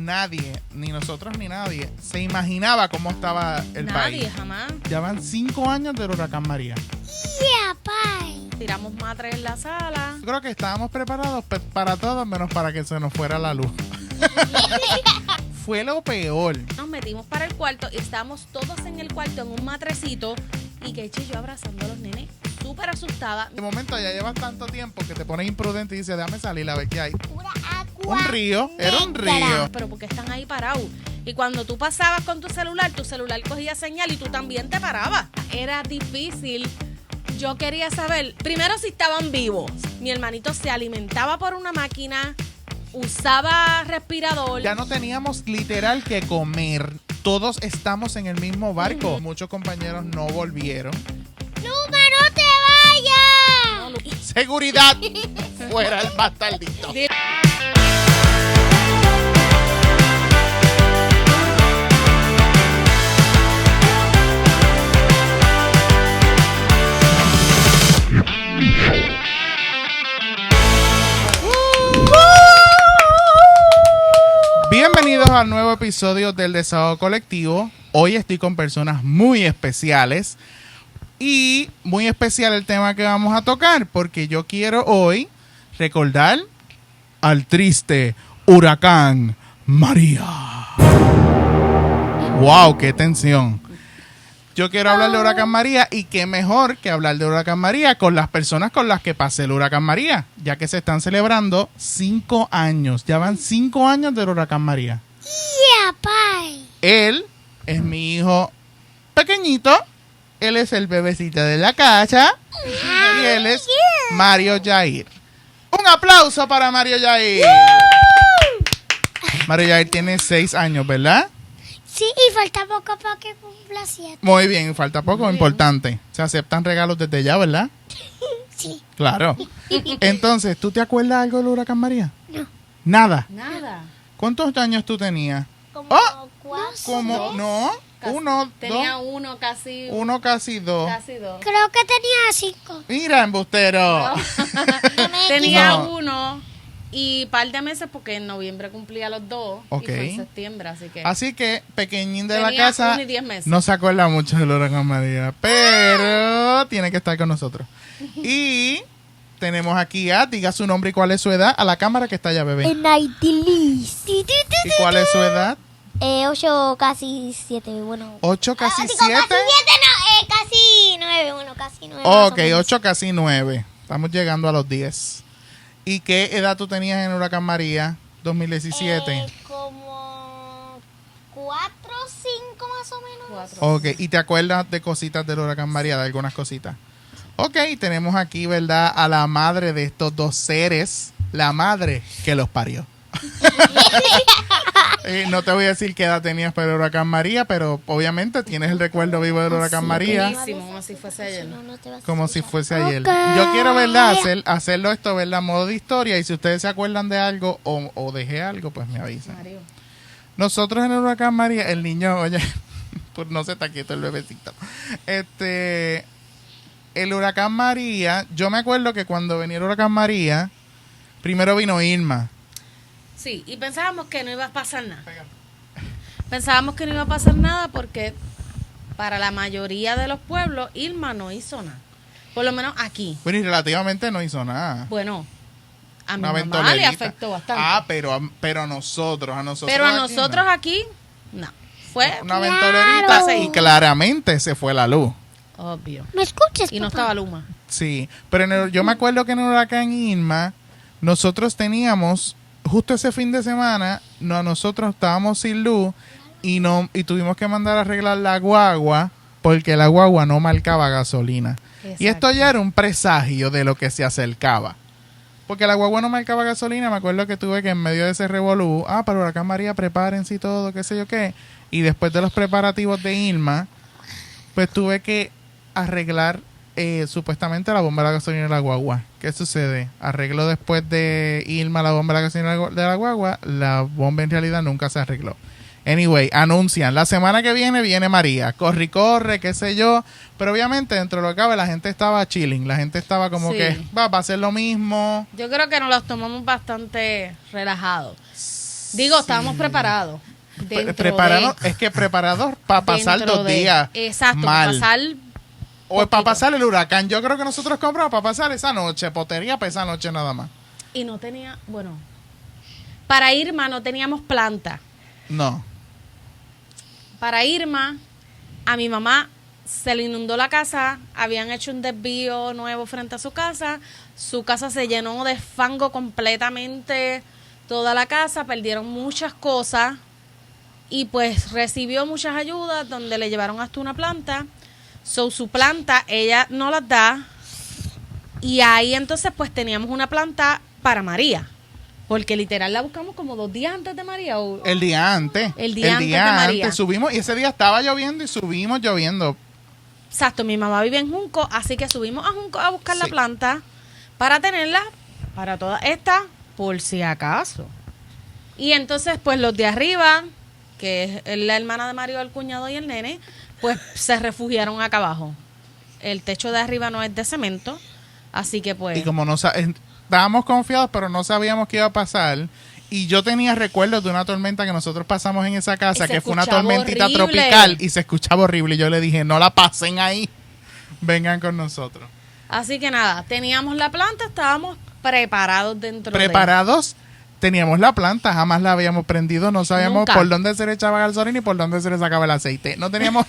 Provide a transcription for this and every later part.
nadie, ni nosotros ni nadie, se imaginaba cómo estaba el país. Nadie, jamás. Ya van 5 años del huracán María. Yeah, bye. Tiramos matres en la sala. Yo creo que estábamos preparados para todo, menos para que se nos fuera la luz. Fue lo peor. Nos metimos para el cuarto y estábamos todos en el cuarto en un matrecito y Kechi y yo abrazando a los nenes, súper asustada. De momento ya llevas tanto tiempo que te pones imprudente y dices, déjame salir a ver qué hay. Pura agua. Un río, era un negra. río. Pero porque están ahí parados. Y cuando tú pasabas con tu celular cogía señal y tú también te parabas. Era difícil. Yo quería saber, primero si estaban vivos. Mi hermanito se alimentaba por una máquina, usaba respirador. Ya no teníamos literal que comer. Todos estamos en el mismo barco. Muchos compañeros no volvieron. Luma, no te vayas. Seguridad. Fuera el bastardito. Bienvenidos al nuevo episodio del Desahogo Colectivo. Hoy estoy con personas muy especiales y muy especial el tema que vamos a tocar porque yo quiero hoy recordar al triste huracán María. ¡Wow! ¡Qué tensión! Yo quiero hablar de huracán María y qué mejor que hablar de huracán María con las personas con las que pasé el huracán María, ya que se están celebrando 5 años. Ya van 5 años del huracán María. Yeah, bye. Él es mi hijo pequeñito. Él es el bebecito de la casa. Y él es Mario Yair. Un aplauso para Mario Yair. Mario Yair tiene 6 años, ¿verdad? Sí, y falta poco para que cumpla 7. Muy bien, falta poco, importante. Se aceptan regalos desde ya, ¿verdad? Sí. Claro. Entonces, ¿tú te acuerdas algo del huracán María? No. Nada. Nada. ¿Cuántos años tú tenías? Como ¡Oh! 4. ¿Cómo? No. Casi- 1, Tenía 2. uno, casi 1, casi 2. casi 2. Creo que tenía 5. Mira, embustero. Tenía No. uno y par de meses porque en noviembre cumplía los 2 Ok. y fue en septiembre, así que Así que pequeñín de la tenía casa 1 y 10 meses. no se acuerda mucho del huracán María, pero tiene que estar con nosotros. Y tenemos aquí diga su nombre y cuál es su edad a la cámara que está allá, bebé. En Nightilis. ¿Y cuál es su edad? 8, casi 7. Bueno. 8, casi digo, 7. Casi 7, no. Casi 9. Bueno, casi 9. Ok, 8, casi 9. Estamos llegando a los 10. ¿Y qué edad tú tenías en el huracán María 2017? Como 4, 5 más o menos. 4. Ok, ¿y te acuerdas de cositas del huracán María, de algunas cositas? Ok, tenemos aquí, ¿verdad? A la madre de estos dos seres, la madre que los parió. No te voy a decir qué edad tenías para el huracán María, pero obviamente tienes el recuerdo vivo del huracán María. Buenísimo, como si fuese ayer. No te vas a Como si escuchar. fuese ayer. Ok. Yo quiero, ¿verdad? Hacerlo esto, ¿verdad? Modo de historia. Y si ustedes se acuerdan de algo o dejé algo, pues me avisan. Mario. Nosotros en el huracán María, el niño, oye, pues no se está quieto el bebecito. El huracán María, yo me acuerdo que cuando venía el huracán María, primero vino Irma. Sí, y pensábamos que no iba a pasar nada. Pensábamos que no iba a pasar nada porque para la mayoría de los pueblos Irma no hizo nada. Por lo menos aquí. Bueno, y relativamente no hizo nada. Bueno, a mi Una mamá le ventolerita. afectó bastante. Pero a nosotros, Pero a aquí nosotros no. aquí, no. Fue Una Claro. ventolerita y claramente se fue la luz. obvio. ¿Me escuchas, Y no papá? estaba Luma. Sí, pero yo me acuerdo que en el huracán Irma nosotros teníamos, justo ese fin de semana, nosotros estábamos sin luz y tuvimos que mandar a arreglar la guagua porque la guagua no marcaba gasolina. Y esto ya era un presagio de lo que se acercaba. Porque la guagua no marcaba gasolina, me acuerdo que tuve que en medio de ese revolú, para el huracán María prepárense y todo, qué sé yo qué. Y después de los preparativos de Irma, pues tuve que arreglar supuestamente la bomba de la gasolina de la guagua. ¿Qué sucede? Arreglo después de Irma la bomba de la gasolina de la guagua, la bomba en realidad nunca se arregló. Anyway, anuncian, la semana que viene María, corre, qué sé yo, pero obviamente dentro de lo que cabe la gente estaba chilling, la gente estaba como Sí. que va a ser lo mismo. Yo creo que nos los tomamos bastante relajados. Digo, estábamos preparados. Preparados, es que preparados para pasar dentro 2 de- días Exacto, mal. para pasar O para poquito. pasar el huracán. Yo creo que nosotros compramos para pasar esa noche. Potería para esa noche nada más. y no tenía, bueno, para Irma no teníamos planta. No. Para Irma, a mi mamá se le inundó la casa, habían hecho un desvío nuevo frente a su casa se llenó de fango completamente, toda la casa, perdieron muchas cosas y pues recibió muchas ayudas donde le llevaron hasta una planta. Su planta, ella no las da y ahí entonces pues teníamos una planta para María, porque literal la buscamos como 2 días antes de María. El día antes. El día antes de María. Subimos y ese día estaba lloviendo y subimos lloviendo. Exacto, mi mamá vive en Junco, así que subimos a Junco a buscar la Sí. planta para tenerla para toda esta, por si acaso. Y entonces, pues los de arriba, que es la hermana de Mario, el cuñado y el nene, pues se refugiaron acá abajo. El techo de arriba no es de cemento, así que pues... Y como estábamos confiados, pero no sabíamos qué iba a pasar. Y yo tenía recuerdos de una tormenta que nosotros pasamos en esa casa, Y se que fue una escuchaba tormentita horrible. tropical y se escuchaba horrible. Y yo le dije, no la pasen ahí, vengan con nosotros. Así que nada, teníamos la planta, estábamos preparados dentro Preparados, teníamos la planta, jamás la habíamos prendido, no sabíamos Nunca. por dónde se le echaba gasolina ni por dónde se le sacaba el aceite. No teníamos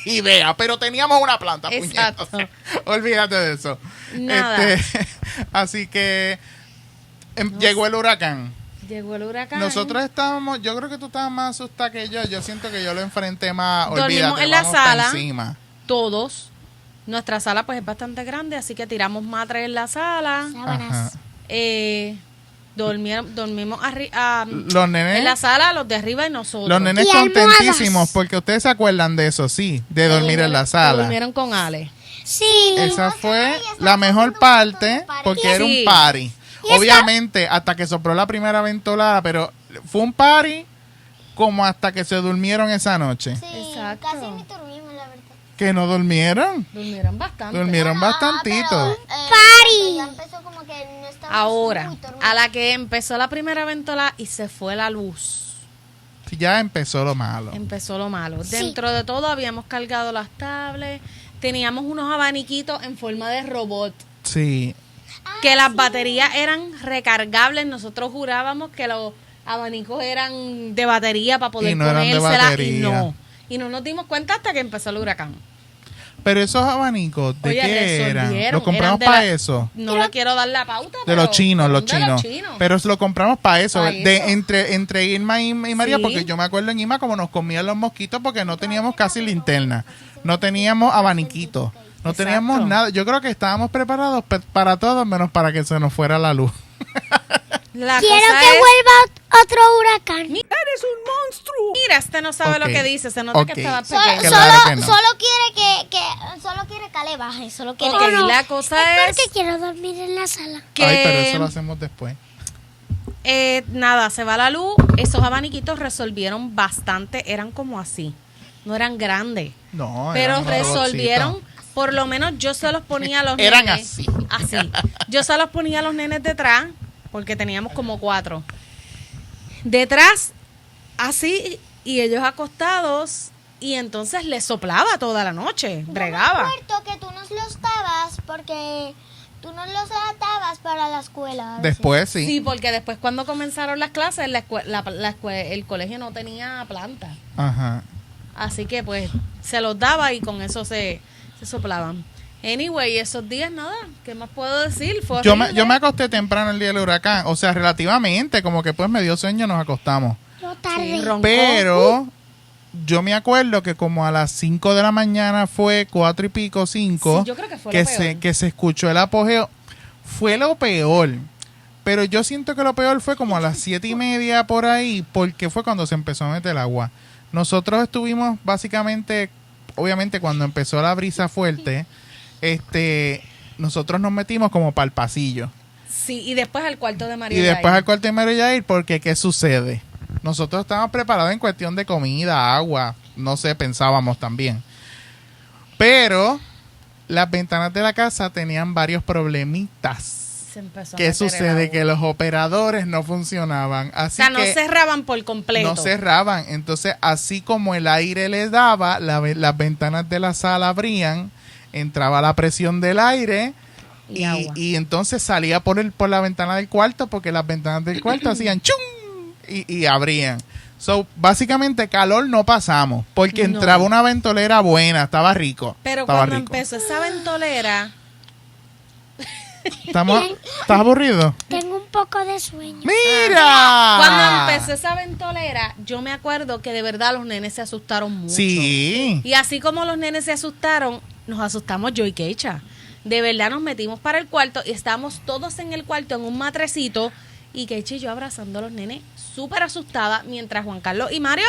idea, pero teníamos una planta, Exacto. puñetos. Olvídate de eso. Nada. Así que llegó el huracán. Llegó el huracán. Nosotros estábamos, yo creo que tú estabas más asustada que yo siento que yo lo enfrenté más, Dormimos olvídate, en la vamos pa' sala. encima. Todos. Nuestra sala pues es bastante grande, así que tiramos matres en la sala. Sábanas. Dormimos arriba Los nenes, en la sala, los de arriba y nosotros. los nenes Y almohadas. contentísimos, porque ustedes se acuerdan de eso, sí, de dormir en la sala. Durmieron con Ale. Sí. Esa fue la mejor parte porque era un Sí. party. Obviamente, hasta que sopló la primera ventolada, pero fue un party como hasta que se durmieron esa noche. Sí, Exacto. casi ni dormimos, la verdad. Que no durmieron. Durmieron bastante. Durmieron bastantito. Party. Ahora, a la que empezó la primera ventolada y se fue la luz, Ya empezó lo malo. empezó lo malo. Sí. Dentro de todo habíamos cargado las tablets, teníamos unos abaniquitos en forma de robot, Sí. que las baterías eran recargables. Nosotros jurábamos que los abanicos eran de batería para poder Y no eran de ponérselas batería. y no nos dimos cuenta hasta que empezó el huracán. Pero esos abanicos, ¿de Oye, qué eran? resolvieron, ¿Los compramos eran de para la- eso? No le quiero dar la pauta, De pero los chinos, son los de chinos. chinos. Pero lo compramos para eso. Pa' De, eso. entre Irma y María, Sí. porque yo me acuerdo en Irma como nos comían los mosquitos porque no teníamos casi linterna. No teníamos abaniquitos. No Exacto. teníamos nada. Yo creo que estábamos preparados para todo menos para que se nos fuera la luz. La Quiero cosa que es- vuelva otro huracán. Mira, eres un monstruo. Mira, este no sabe Ok. lo que dice. Se nota Ok. que estaba Solo, pequeño. Claro solo, que no. solo quiere solo quiere que le baje, solo quiere Ok, que no. la cosa es porque quiero dormir en la sala. que Ay, pero eso lo hacemos después. nada, se va la luz. Esos abaniquitos resolvieron bastante. Eran como así. No eran grandes. No, Pero eran unos resolvieron. robotcitos. Por lo menos yo se los ponía a los Eran nenes. así. Así. Yo se los ponía a los nenes detrás, porque teníamos como 4. Detrás, así, y ellos acostados, y entonces les soplaba toda la noche, bregaba. Yo me acuerdo que tú nos los dabas porque tú nos los atabas para la escuela. a veces. Después sí. Sí, porque después cuando comenzaron las clases, el colegio no tenía planta. Ajá. Así que pues se los daba y con eso se soplaban. Anyway, esos días nada, ¿qué más puedo decir? Fue Yo horrible. me acosté temprano el día del huracán. O sea, relativamente, como que pues me dio sueño, nos acostamos. Yo Sí, tarde. roncó. Pero yo me acuerdo que como a las 5 de la mañana fue 4 y pico, 5, Sí, yo creo que fue lo peor. que se escuchó el apogeo. Fue lo peor. Pero yo siento que lo peor fue como a las 7:30 por ahí, porque fue cuando se empezó a meter el agua. Nosotros estuvimos básicamente, obviamente cuando empezó la brisa fuerte, nosotros nos metimos como para el pasillo. Sí, y después al cuarto de María. Y después Yair. al cuarto de Mario Yair, porque ¿qué sucede? Nosotros estábamos preparados en cuestión de comida, agua, no sé, pensábamos también. Pero las ventanas de la casa tenían varios problemitas. Se empezó a ¿Qué meter el sucede? agua. Que los operadores no funcionaban. O Así sea, no que cerraban por completo. no cerraban. Entonces, así como el aire les daba, las ventanas de la sala abrían, entraba la presión del aire Y agua. y entonces salía por la ventana del cuarto, porque las ventanas del cuarto hacían chum y abrían. So, básicamente calor no pasamos, porque No. entraba una ventolera buena, estaba rico. Pero estaba cuando rico. empezó esa ventolera, ¿Estás aburrido? Tengo un poco de sueño. ¡Mira! cuando empezó esa ventolera, yo me acuerdo que de verdad los nenes se asustaron mucho. Sí. Y así como los nenes se asustaron, nos asustamos yo y Keisha. De verdad nos metimos para el cuarto y estábamos todos en el cuarto en un matrecito y Keisha y yo abrazando a los nenes súper asustada mientras Juan Carlos y Mario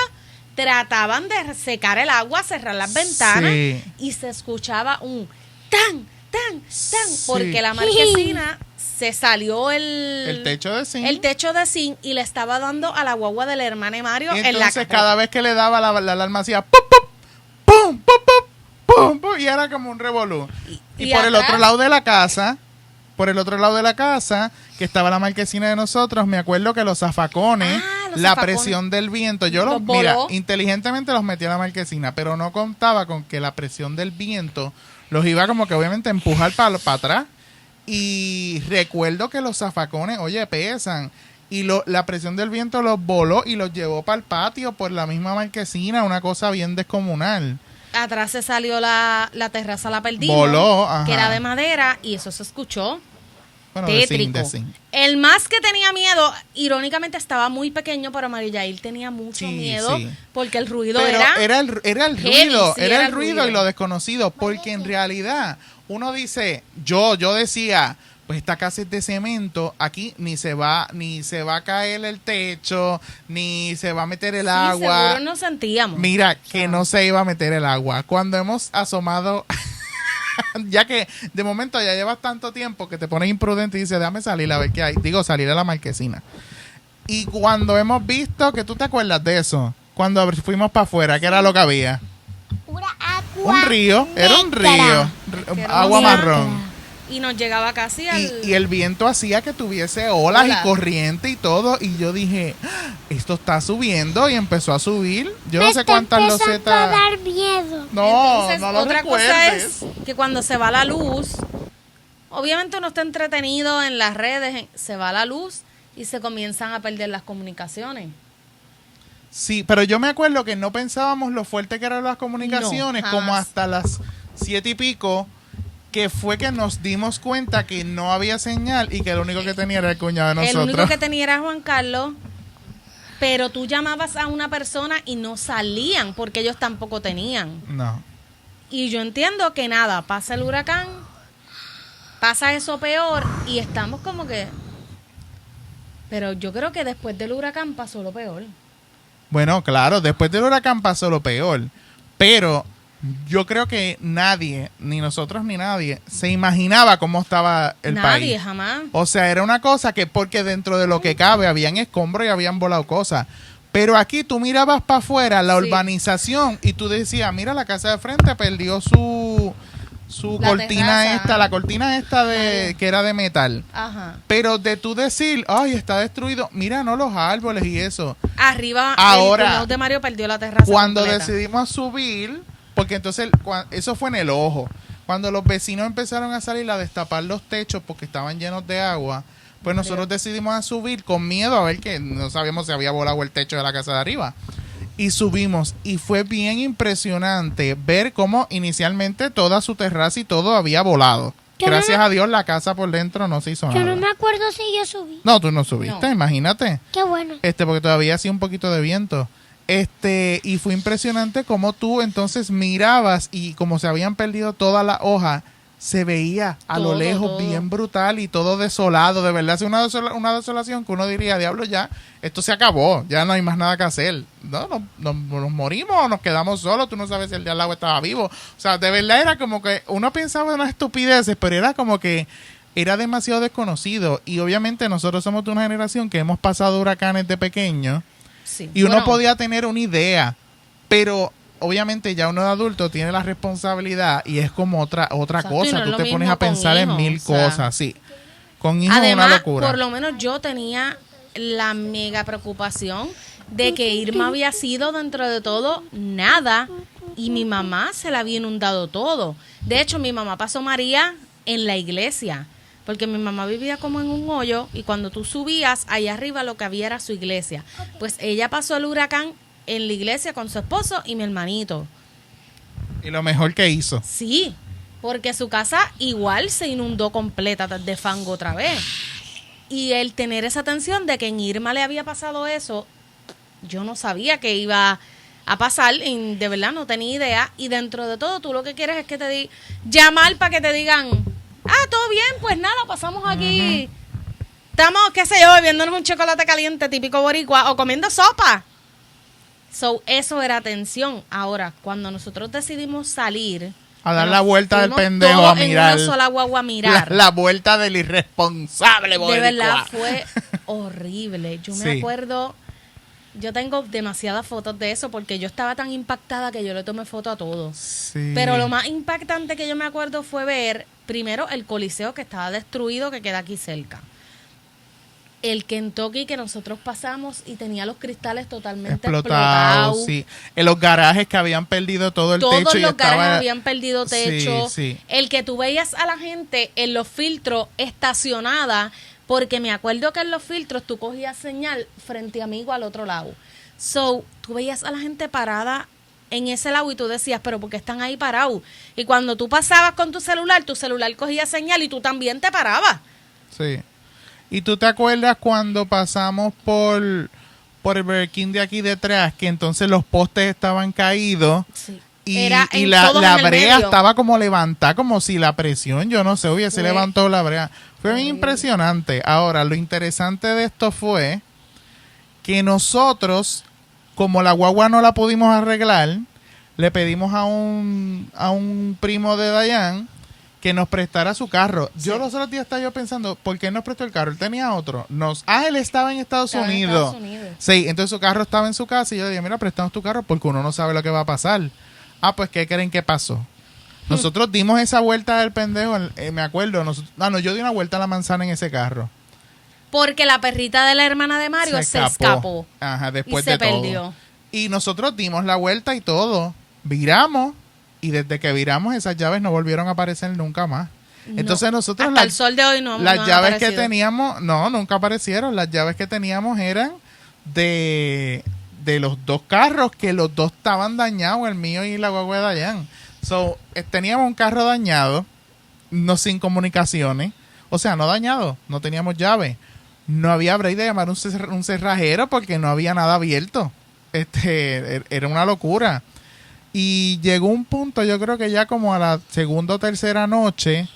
trataban de secar el agua, cerrar las ventanas Sí. y se escuchaba un tan, tan, tan, Sí. porque la marquesina se salió El techo de zinc. el techo de zinc y le estaba dando a la guagua del hermano de Mario Y en la entonces cara. cada vez que le daba la alarma hacía pum, pum, pum, pum, pum, pum, pum, y era como un revolú. Y y por el atrás- otro lado de la casa, que estaba la marquesina de nosotros, me acuerdo que los zafacones, Ah, los la zafacones. presión del viento, yo Los mira, voló. inteligentemente los metí a la marquesina, pero no contaba con que la presión del viento los iba como que obviamente a empujar para atrás. Y recuerdo que los zafacones, oye, pesan. Y la presión del viento los voló y los llevó para el patio por la misma marquesina, una cosa bien descomunal. Atrás se salió la terraza, la perdimos. Voló, ajá. Que era de madera y eso se escuchó Bueno, tétrico. de zinc. El más que tenía miedo, irónicamente estaba muy pequeño, pero Mario Yair tenía mucho Sí, miedo sí. porque el ruido Pero era era el heavy, ruido, sí, era el ruido y lo desconocido, porque en realidad uno dice, yo decía, pues esta casa es de cemento, aquí ni se va a caer el techo, ni se va a meter el Sí, agua. seguro nos sentíamos. Mira, que no se iba a meter el agua. Cuando hemos asomado, ya que de momento ya llevas tanto tiempo que te pones imprudente y dices, déjame salir a ver qué hay. Digo, salir a la marquesina. Y cuando hemos visto, que tú te acuerdas de eso, cuando fuimos para afuera, ¿qué era lo que había? Pura agua. Un río, era un negra. río, Que agua hermosa. marrón. Y nos llegaba casi al... Y el viento hacía que tuviese olas Olas. y corriente y todo. Y yo dije, "Ah, esto está subiendo", y empezó a subir. Yo Me no sé está cuántas empezando a losetas. dar miedo. No, Entonces, no lo otra cosa recuerdes. es que cuando se va la luz, obviamente uno está entretenido en las redes, se va la luz y se comienzan a perder las comunicaciones. Sí, pero yo me acuerdo que no pensábamos lo fuerte que eran las comunicaciones, No, como jamás. hasta las 7:00, que fue que nos dimos cuenta que no había señal y que lo único que tenía era el cuñado de El único nosotros. que tenía era Juan Carlos, pero tú llamabas a una persona y no salían porque ellos tampoco tenían. No. Y yo entiendo que nada, pasa el huracán, pasa eso peor y estamos como que... Pero yo creo que después del huracán pasó lo peor. Bueno, claro, después del huracán pasó lo peor, pero yo creo que nadie, ni nosotros ni nadie, se imaginaba cómo estaba el Nadie, país. jamás. O sea, era una cosa que porque dentro de lo que cabe habían escombros y habían volado cosas. Pero aquí tú mirabas para afuera la Sí. urbanización y tú decías, mira, la casa de frente perdió su La cortina terraza. la cortina esta de Claro. que era de metal. Ajá. Pero de tú decir, ay, está destruido, mira, no los árboles y eso. Arriba, Ahora, el cuñado de Mario perdió la terraza Cuando completa. decidimos subir, porque entonces eso fue en el ojo, cuando los vecinos empezaron a salir a destapar los techos porque estaban llenos de agua, pues nosotros decidimos a subir con miedo a ver que no sabíamos si había volado el techo de la casa de arriba. Y subimos y fue bien impresionante ver cómo inicialmente toda su terraza y todo había volado. Yo no Gracias me- a Dios la casa por dentro no se hizo Yo nada. no me acuerdo si yo subí. No, tú no subiste, No. imagínate. Qué bueno. Porque todavía hacía un poquito de viento. Y fue impresionante cómo tú entonces mirabas y como se habían perdido todas las hojas, se veía a lo Todo, lejos todo. bien brutal y todo desolado. De verdad, es una desolación que uno diría, diablo, ya, esto se acabó, ya no hay más nada que hacer. No, nos morimos o nos quedamos solos, tú no sabes si el de al lado estaba vivo. O sea, de verdad era como que uno pensaba en unas estupideces, pero era como que era demasiado desconocido. Y obviamente nosotros somos de una generación que hemos pasado huracanes de pequeños. Sí. Y uno Bueno, podía tener una idea, pero obviamente ya uno de adulto tiene la responsabilidad y es como otra Exacto, y cosa. no es Tú lo te pones mismo a pensar con en hijos, mil o sea. cosas, sí. Con hijos es una Además, locura. por lo menos yo tenía la mega preocupación de que Irma había sido, dentro de todo, nada, y mi mamá se la había inundado todo. De hecho, mi mamá pasó María en la iglesia, porque mi mamá vivía como en un hoyo, y cuando tú subías, allá arriba lo que había era su iglesia. Pues ella pasó el huracán en la iglesia con su esposo y mi hermanito. Y lo mejor que hizo. Sí, porque su casa igual se inundó completa de fango otra vez. Y el tener esa tensión de que en Irma le había pasado eso, yo no sabía que iba a pasar, y de verdad no tenía idea. Y dentro de todo, tú lo que quieres es que te llamar para que te digan, todo bien, pues nada, pasamos aquí. Estamos, qué sé yo, bebiéndonos un chocolate caliente típico boricua o comiendo sopa. Eso era tensión. Ahora, cuando nosotros decidimos salir, A dar la vuelta del fuimos pendejo todos a mirar. en una sola guagua a mirar. La vuelta del irresponsable, De boricua. verdad fue horrible. Yo me Sí. acuerdo, yo tengo demasiadas fotos de eso porque yo estaba tan impactada que yo le tomé foto a todo. Sí. Pero lo más impactante que yo me acuerdo fue ver primero el Coliseo que estaba destruido, que queda aquí cerca. El Kentucky que nosotros pasamos y tenía los cristales totalmente explotados. Sí. En los garajes que habían perdido todo el Todos techo. y los estaba... garajes habían perdido Sí, techo. sí. El que tú veías a la gente en los filtros estacionada, porque me acuerdo que en los filtros tú cogías señal frente a mí o al otro lado. So, tú veías a la gente parada en ese lado y tú decías, pero ¿por qué están ahí parados? Y cuando tú pasabas con tu celular cogía señal y tú también te parabas. Sí. ¿Y tú te acuerdas cuando pasamos por el Burger King de aquí detrás, que entonces los postes estaban caídos? Sí. Y, Era y en la todos en el brea medio. estaba como levantada, como si la presión, yo no sé, hubiese Fue levantado la brea. Fue bien horrible. impresionante. Ahora, lo interesante de esto fue que nosotros, como la guagua no la pudimos arreglar, le pedimos a un primo de Dayan que nos prestara su carro. Yo los otros días estaba yo pensando, ¿por qué él nos prestó el carro? Él tenía otro. Él estaba en Estados Estaba en Unidos. Estados Unidos. Sí, entonces su carro estaba en su casa y yo le dije, mira, prestamos tu carro porque uno no sabe lo que va a pasar. Pues, ¿qué creen que pasó? Nosotros dimos esa vuelta del pendejo, me acuerdo. Yo di una vuelta a la manzana en ese carro. Porque la perrita de la hermana de Mario se escapó. Ajá, después y se de todo. perdió. Y nosotros dimos la vuelta y todo. Viramos. Y desde que viramos, esas llaves no volvieron a aparecer nunca más. Entonces No. nosotros Hasta el sol de hoy no las han llaves que aparecido. teníamos, nunca aparecieron. Las llaves que teníamos eran de los dos carros, que los dos estaban dañados, el mío y la guagua de Dayan. Teníamos un carro dañado, sin comunicaciones. O sea, no dañado, no teníamos llave. No había break de llamar un cerrajero porque no había nada abierto. Era una locura. Y llegó un punto, yo creo que ya como a la segunda o tercera noche,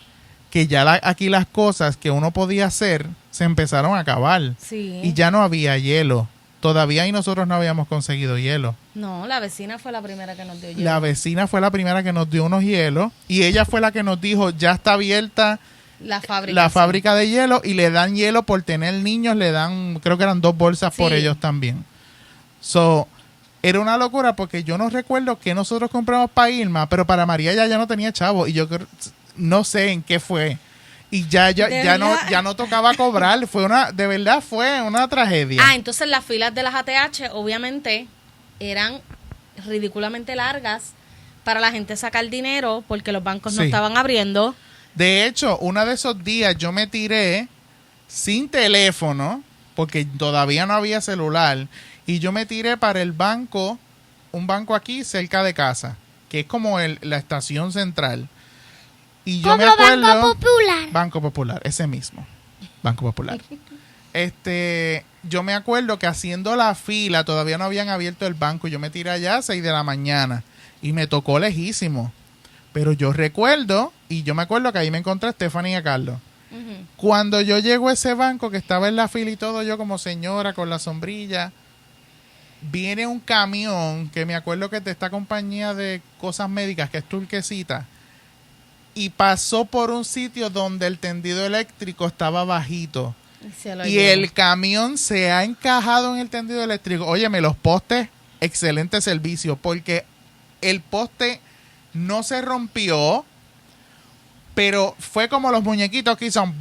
que ya aquí las cosas que uno podía hacer se empezaron a acabar. Sí. Y ya no había hielo. Todavía ahí nosotros no habíamos conseguido hielo. No, la vecina fue la primera que nos dio hielo. La vecina fue la primera que nos dio unos hielos y ella fue la que nos dijo, ya está abierta La fábrica. la sí. fábrica de hielo y le dan hielo por tener niños, le dan, creo que eran 2 bolsas por Sí. ellos también. Era una locura porque yo no recuerdo que nosotros compramos para Irma, pero para María ya no tenía chavo y yo no sé en qué fue. Y ya no tocaba cobrar, de verdad fue una tragedia. Entonces las filas de las ATH obviamente eran ridículamente largas para la gente sacar dinero porque los bancos no Sí. estaban abriendo. De hecho, uno de esos días yo me tiré sin teléfono, porque todavía no había celular, y yo me tiré para el banco, un banco aquí cerca de casa, que es como la estación central. Y yo me Como acuerdo, Banco Popular. Banco Popular, ese mismo, Banco Popular. Yo me acuerdo que haciendo la fila, todavía no habían abierto el banco, yo me tiré allá a 6 de la mañana, y me tocó lejísimo. Pero yo recuerdo, y yo me acuerdo que ahí me encontré a Stephanie y a Carlos. Ujú. Cuando yo llego a ese banco que estaba en la fila y todo, yo como señora con la sombrilla, viene un camión que me acuerdo que es de esta compañía de cosas médicas, que es Turquesita, y pasó por un sitio donde el tendido eléctrico estaba bajito. Se lo Y llevó. el camión se ha encajado en el tendido eléctrico. Óyeme, los postes, excelente servicio, porque el poste no se rompió. pero fue como los muñequitos que hizo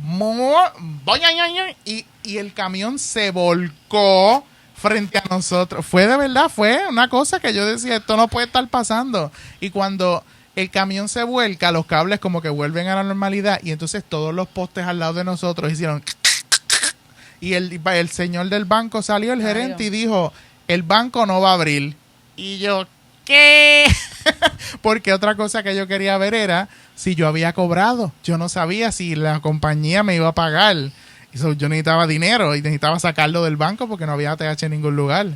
y el camión se volcó frente a nosotros. Fue de verdad, fue una cosa que yo decía, esto no puede estar pasando. Y cuando el camión se vuelca, los cables como que vuelven a la normalidad y entonces todos los postes al lado de nosotros hicieron y el señor del banco salió, el gerente, y dijo, el banco no va a abrir. Y yo, ¿qué? Porque otra cosa que yo quería ver era si yo había cobrado. Yo no sabía si la compañía me iba a pagar. Yo necesitaba dinero y necesitaba sacarlo del banco porque no había ATH en ningún lugar.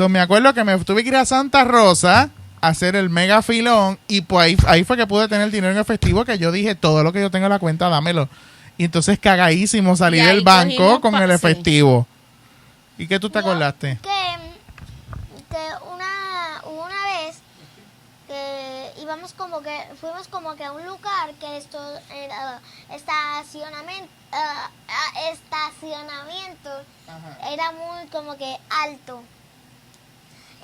Me acuerdo que me tuve que ir a Santa Rosa a hacer el mega filón y pues ahí fue que pude tener dinero en efectivo, que yo dije, todo lo que yo tengo en la cuenta, dámelo. Y entonces cagadísimo salí del banco con el efectivo. ¿Y qué tú te acordaste? Que una vez que fuimos como que a un lugar que esto era estacionamiento. Ajá. Era muy como que alto.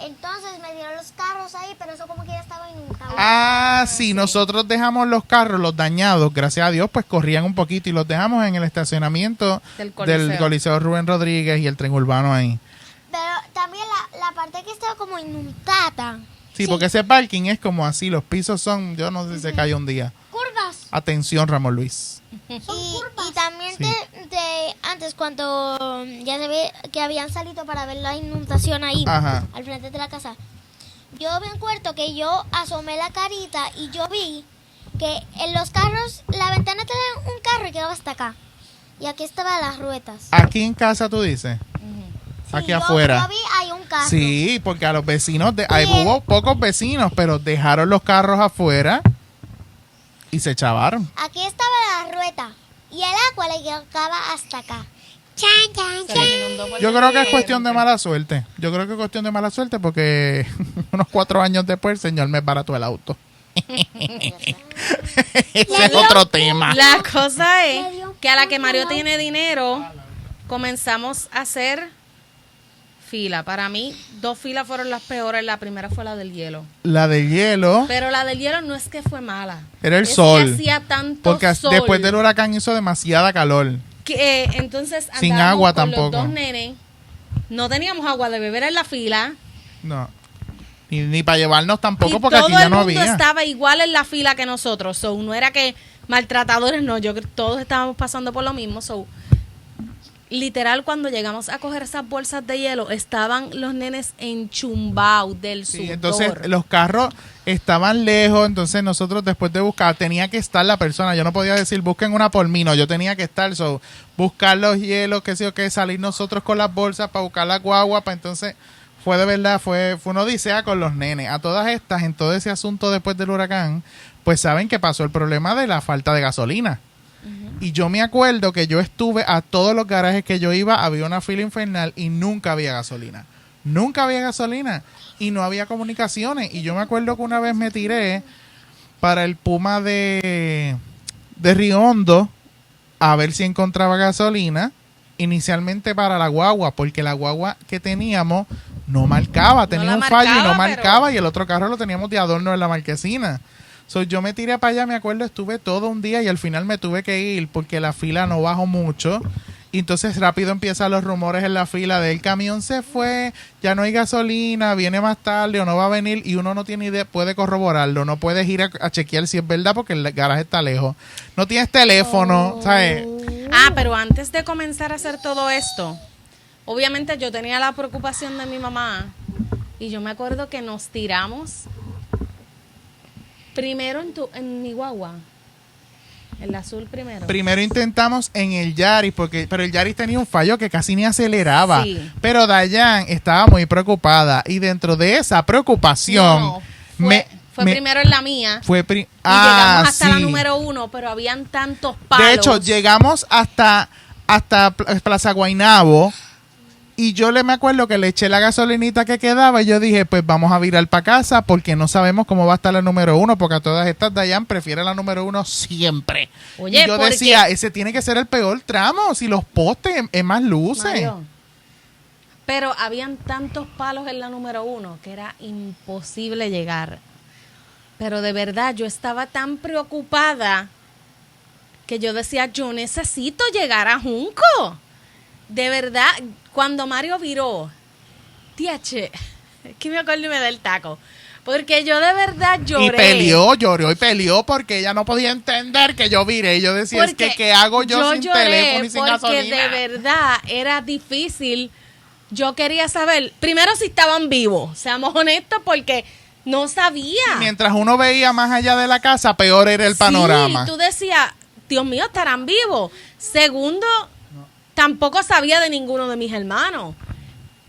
Entonces me dieron los carros ahí, pero eso como que ya estaba inundado. Sí, nosotros dejamos los carros, los dañados, gracias a Dios, pues corrían un poquito y los dejamos en el estacionamiento del Coliseo Rubén Rodríguez y el tren urbano ahí. Pero también la parte que estaba como inundada. Sí, porque ese parking es como así, los pisos son, yo no sé si se cae un día. Curvas. Atención, Ramón Luis. Y también antes cuando ya se ve que habían salido para ver la inundación ahí, ajá, al frente de la casa, yo me acuerdo que yo asomé la carita y yo vi que en los carros, la ventana tenía un carro y quedaba hasta acá. Y aquí estaban las ruedas. Aquí en casa tú dices. Sí, aquí afuera. Yo vi ahí un carro. Sí, porque a los vecinos, hubo pocos vecinos, pero dejaron los carros afuera y se chavaron. Aquí estaba la rueda y el agua le llegaba hasta acá. Chan, chan, chan. Yo creo que es cuestión de mala suerte. Yo creo que es cuestión de mala suerte porque unos 4 años después el señor me barató el auto. Ese es otro tema. La cosa es que a la que Mario tiene dinero, comenzamos a hacer fila. Para mí, 2 filas fueron las peores. La primera fue la del hielo. La del hielo. Pero la del hielo no es que fue mala. Era el sol. Que hacía tanto porque sol. Después del huracán hizo demasiada calor. Que entonces sin agua con tampoco. Los 2 nenes. No teníamos agua de beber en la fila. No. Ni para llevarnos tampoco, y porque aquí ya no todo el mundo había. estaba igual en la fila que nosotros. So, no era que maltratadores, no. Yo creo que todos estábamos pasando por lo mismo. So, literal, cuando llegamos a coger esas bolsas de hielo, estaban los nenes enchumbados del sudor. Entonces, los carros estaban lejos. Entonces, nosotros después de buscar, tenía que estar la persona. Yo no podía decir, busquen una por mí. No, yo tenía que estar. Buscar los hielos, qué sé yo qué, salir nosotros con las bolsas para buscar la guagua. Para entonces... Fue de verdad, fue una odisea con los nenes. A todas estas, en todo ese asunto después del huracán, pues saben que pasó el problema de la falta de gasolina. Y yo me acuerdo que yo estuve a todos los garajes que yo iba, había una fila infernal y nunca había gasolina. Nunca había gasolina y no había comunicaciones. Y yo me acuerdo que una vez me tiré para el Puma de Río Hondo a ver si encontraba gasolina, inicialmente para la guagua, porque la guagua que teníamos no marcaba, tenía un fallo y no marcaba, y el otro carro lo teníamos de adorno en la marquesina. Yo me tiré para allá, me acuerdo, estuve todo un día y al final me tuve que ir porque la fila no bajó mucho. Y entonces rápido empiezan los rumores en la fila de el camión se fue, ya no hay gasolina, viene más tarde o no va a venir, y uno no tiene idea, puede corroborarlo, no puedes ir a chequear si es verdad porque el garaje está lejos. No tienes teléfono, ¿sabes? Pero antes de comenzar a hacer todo esto, obviamente yo tenía la preocupación de mi mamá y yo me acuerdo que nos tiramos primero en mi guagua. El azul primero. Primero intentamos en el Yaris, pero el Yaris tenía un fallo que casi ni aceleraba. Sí. Pero Dayan estaba muy preocupada y dentro de esa preocupación... Fue primero en la mía. Y llegamos hasta la número 1, pero habían tantos palos. De hecho, llegamos hasta Plaza Guaynabo. Y yo me acuerdo que le eché la gasolinita que quedaba y yo dije, pues vamos a virar para casa porque no sabemos cómo va a estar la número 1, porque a todas estas Dayan prefiere la número 1 siempre. Oye, y yo decía, ese tiene que ser el peor tramo, si los postes es más luces. Mario, pero habían tantos palos en la número 1 que era imposible llegar. Pero de verdad, yo estaba tan preocupada que yo decía, yo necesito llegar a Junco. De verdad, cuando Mario viró, tiache, es que me acuerdo y me da el taco. Porque yo de verdad lloré. Y lloró y peleó porque ella no podía entender que yo viré. Y yo decía, Porque ¿qué hago yo sin lloré teléfono y sin gasolina? Porque de verdad era difícil. Yo quería saber, primero si estaban vivos, seamos honestos, porque no sabía. Mientras uno veía más allá de la casa, peor era el panorama. Sí, tú decías, Dios mío, estarán vivos. Segundo, tampoco sabía de ninguno de mis hermanos.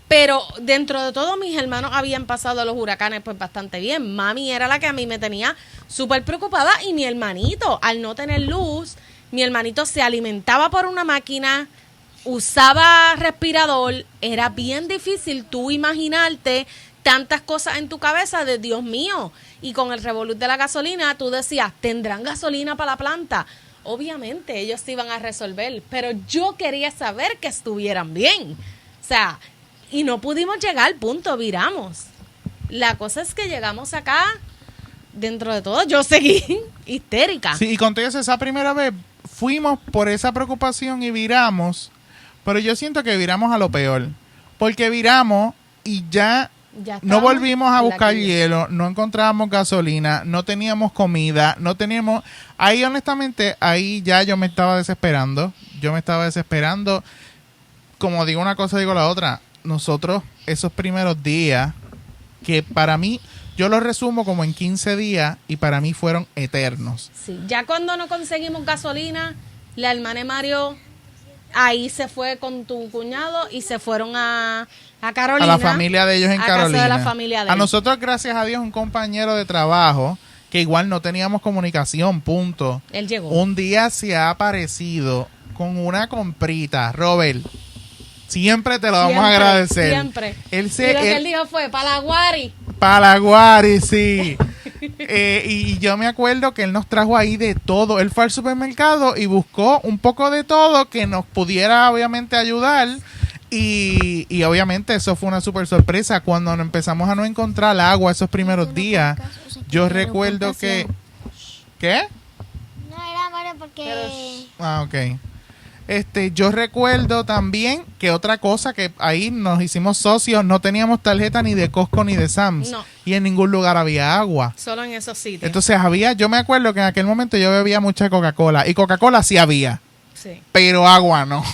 Pero dentro de todo, mis hermanos habían pasado los huracanes pues bastante bien. Mami era la que a mí me tenía súper preocupada y mi hermanito, al no tener luz, mi hermanito se alimentaba por una máquina, usaba respirador. Era bien difícil tú imaginarte tantas cosas en tu cabeza de Dios mío. Y con el revolú de la gasolina, tú decías, ¿tendrán gasolina para la planta? Obviamente ellos se iban a resolver, pero yo quería saber que estuvieran bien. O sea, y no pudimos llegar, punto, viramos. La cosa es que llegamos acá, dentro de todo, yo seguí histérica. Sí, y contigo esa primera vez fuimos por esa preocupación y viramos, pero yo siento que viramos a lo peor, porque viramos y ya no volvimos a buscar hielo, no encontrábamos gasolina, no teníamos comida, no teníamos... Ahí honestamente, ahí ya yo me estaba desesperando, como digo una cosa, digo la otra. Nosotros, esos primeros días, que para mí, yo los resumo como en 15 días y para mí fueron eternos. Sí, ya cuando no conseguimos gasolina, la hermana de Mario ahí se fue con tu cuñado y se fueron a Carolina. A la familia de ellos en Carolina. Casa de la familia de a ellos. nosotros, gracias a Dios, un compañero de trabajo, que igual no teníamos comunicación, punto. Él llegó. Un día se ha aparecido con una comprita, Robert. Siempre te lo vamos a agradecer. Siempre. Y lo que él dijo fue, Palaguari. Palaguari, sí. Y yo me acuerdo que él nos trajo ahí de todo. Él fue al supermercado y buscó un poco de todo que nos pudiera obviamente ayudar. Y obviamente eso fue una súper sorpresa. Cuando empezamos a no encontrar agua esos primeros días, yo recuerdo que... ¿Qué? No era Mario porque... ok. Yo recuerdo también que otra cosa que ahí nos hicimos socios, no teníamos tarjeta ni de Costco ni de Sam's. No. Y en ningún lugar había agua. Solo en esos sitios. Entonces yo me acuerdo que en aquel momento yo bebía mucha Coca-Cola. Y Coca-Cola sí había. Sí. Pero agua no.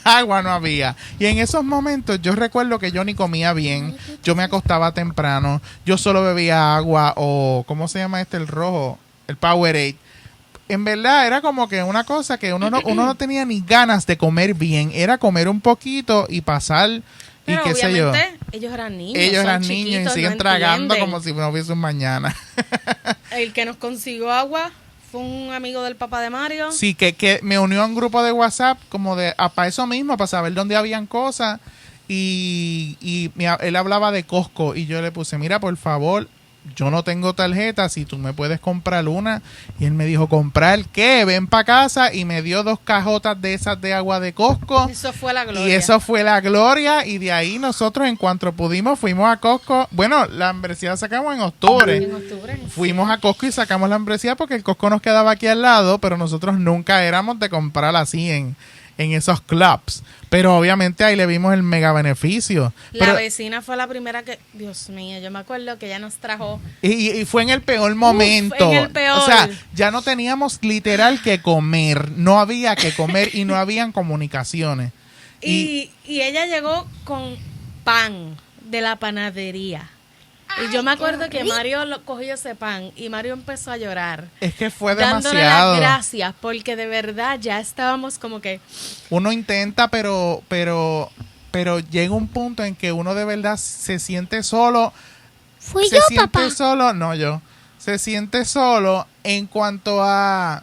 Agua no había. Y en esos momentos yo recuerdo que yo ni comía bien. Yo me acostaba temprano. Yo solo bebía agua o, ¿cómo se llama el rojo? El Powerade. En verdad era como que una cosa que uno no tenía ni ganas de comer bien. Era comer un poquito y pasar pero y qué sé yo. Ellos eran niños. Ellos eran niños y siguen no tragando entienden. como si no hubiese un mañana. El que nos consiguió agua fue un amigo del papá de Mario. Sí, que me unió a un grupo de WhatsApp como de para eso mismo, para saber dónde habían cosas. Él hablaba de Costco y yo le puse, mira, por favor, yo no tengo tarjeta, si tú me puedes comprar una. Y él me dijo, ¿comprar qué? Ven para casa. Y me dio 2 cajotas de esas de agua de Costco. Eso fue la gloria. Y eso fue la gloria. Y de ahí nosotros, en cuanto pudimos, fuimos a Costco. Bueno, la membresía la sacamos en octubre. En octubre. Fuimos a Costco y sacamos la membresía porque el Costco nos quedaba aquí al lado, pero nosotros nunca éramos de comprar así en esos clubs. Pero obviamente ahí le vimos el mega beneficio. La vecina fue la primera que... Dios mío, yo me acuerdo que ella nos trajo... Y fue en el peor momento. En el peor. O sea, ya no teníamos literal que comer. No había que comer y no habían comunicaciones. Y ella llegó con pan de la panadería. Y yo me acuerdo que Mario cogió ese pan y Mario empezó a llorar. Es que fue dándole demasiado. las gracias, porque de verdad ya estábamos como que... Uno intenta, pero llega un punto en que uno de verdad se siente solo. Fui yo, papá. Se siente solo en cuanto a...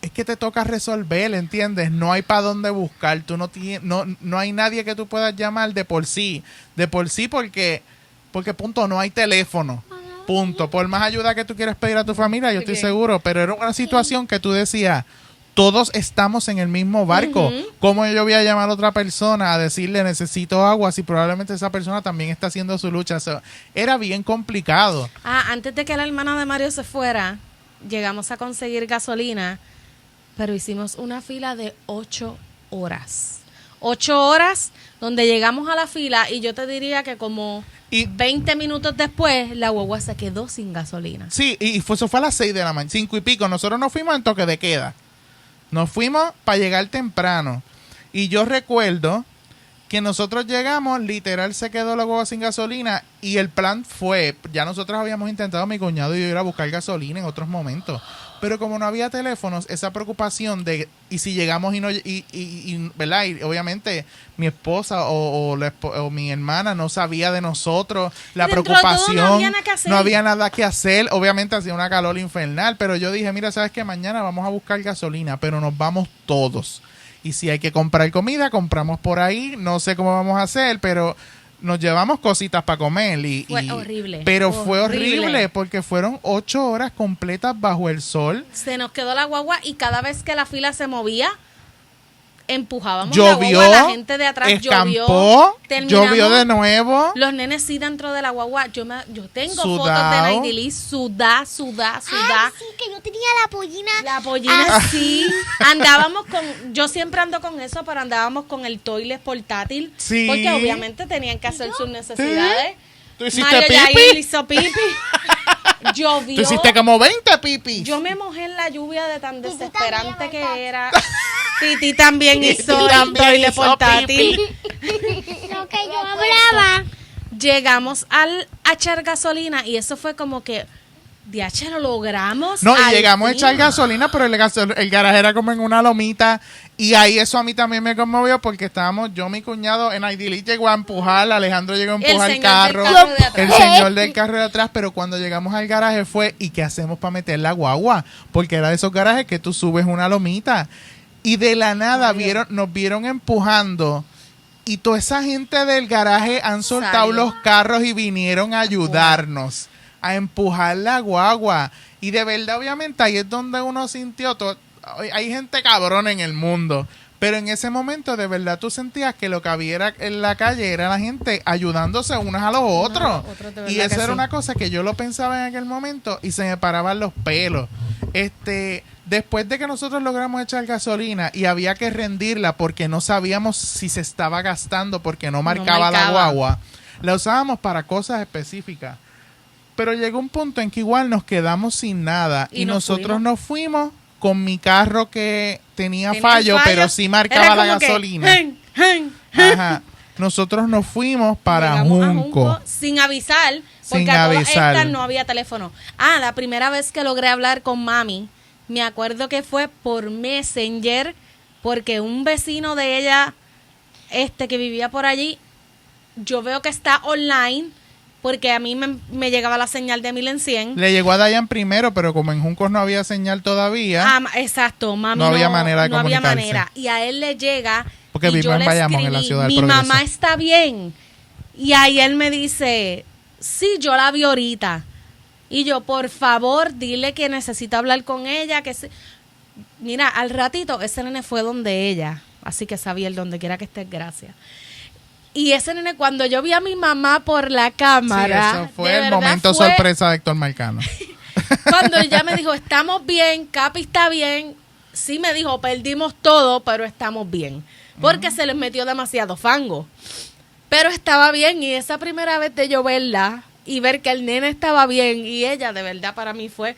Es que te toca resolver, ¿entiendes? No hay para dónde buscar. Tú no hay nadie que tú puedas llamar de por sí. Porque punto, no hay teléfono. Punto. Por más ayuda que tú quieras pedir a tu familia, yo estoy seguro. Pero era una situación que tú decías, todos estamos en el mismo barco. ¿Cómo yo voy a llamar a otra persona a decirle necesito agua si probablemente esa persona también está haciendo su lucha? Era bien complicado. Antes de que la hermana de Mario se fuera, llegamos a conseguir gasolina pero hicimos una fila de 8 horas. 8 horas donde llegamos a la fila y yo te diría que como 20 minutos después la guagua se quedó sin gasolina. Sí, eso fue a las 6 de la mañana, 5 y pico. Nosotros nos fuimos en toque de queda. Nos fuimos para llegar temprano. Y yo recuerdo que nosotros llegamos, literal se quedó la guagua sin gasolina y el plan fue, ya nosotros habíamos intentado, mi cuñado y yo, ir a buscar gasolina en otros momentos. Pero como no había teléfonos, esa preocupación de, y si llegamos y no, ¿verdad? Y obviamente mi esposa o mi hermana no sabía de nosotros, la preocupación, no había nada que hacer, obviamente hacía una calor infernal, pero yo dije, mira, ¿sabes qué? Mañana vamos a buscar gasolina, pero nos vamos todos. Y si hay que comprar comida, compramos por ahí, no sé cómo vamos a hacer, pero nos llevamos cositas para comer. Fue horrible. Pero fue horrible porque fueron 8 horas completas bajo el sol. Se nos quedó la guagua y cada vez que la fila se movía, empujábamos llovió, la guagua, la gente de atrás escampó, llovió de nuevo. Los nenes sí dentro de la guagua. Yo tengo Sudao. fotos de Naidili, sudá. Ay, sí, que yo tenía la pollina. La pollina sí. Andábamos yo siempre ando con eso, pero andábamos con el toilet portátil. Sí. Porque obviamente tenían que hacer sus necesidades. ¿Tú hiciste Mario pipi? Yair hizo pipi. Llovió. Tú hiciste como 20 pipis. Yo me mojé en la lluvia de tan Titi desesperante también, que ¿verdad? era. Titi también hizo el también toilet hizo portátil. No, que yo hablaba. Llegamos a echar gasolina y eso fue como que, diache, lo logramos. No, y al llegamos a fin. echar gasolina, pero el garaje era como en una lomita. Y ahí eso a mí también me conmovió porque estábamos, yo, mi cuñado, en Aidili llegó a empujar, Alejandro llegó a empujar el carro, señor del carro de atrás. el señor del carro de atrás, pero cuando llegamos al garaje fue, ¿y qué hacemos para meter la guagua? Porque era de esos garajes que tú subes una lomita. Y de la nada nos vieron empujando. Y toda esa gente del garaje han soltado Salió. los carros y vinieron a ayudarnos a empujar la guagua. Y de verdad, obviamente, ahí es donde uno sintió todo. Hay gente cabrona en el mundo. Pero en ese momento, de verdad, tú sentías que lo que había en la calle era la gente ayudándose unos a los otros. Y eso era una cosa que yo lo pensaba en aquel momento y se me paraban los pelos. Después de que nosotros logramos echar gasolina y había que rendirla porque no sabíamos si se estaba gastando porque no marcaba la guagua, la usábamos para cosas específicas. Pero llegó un punto en que igual nos quedamos sin nada y nosotros nos fuimos con mi carro que tenía fallo, pero sí marcaba la gasolina. Ajá. Nosotros nos fuimos para Junco sin avisar, porque a todas estas no había teléfono. La primera vez que logré hablar con mami, me acuerdo que fue por Messenger, porque un vecino de ella, que vivía por allí, yo veo que está online, porque a mí me llegaba la señal de 1000 en 100. Le llegó a Dayan primero, pero como en Juncos no había señal todavía. Exacto, mami. No había manera de comunicarse. No había manera. Y a él le llega. Porque vivimos en Bayamón, en la ciudad del mi Progreso. mamá está bien. Y ahí él me dice, sí, yo la vi ahorita. Y yo, por favor, dile que necesito hablar con ella. Mira, al ratito ese nene fue donde ella. Así que sabía el donde quiera que estés, gracias. Y ese nene, cuando yo vi a mi mamá por la cámara. Sí, eso fue el momento sorpresa de Héctor Marcano. Cuando ella me dijo, estamos bien, Capi está bien. Sí me dijo, perdimos todo, pero estamos bien. Porque se les metió demasiado fango. Pero estaba bien. Y esa primera vez de yo verla y ver que el nene estaba bien y ella, de verdad, para mí fue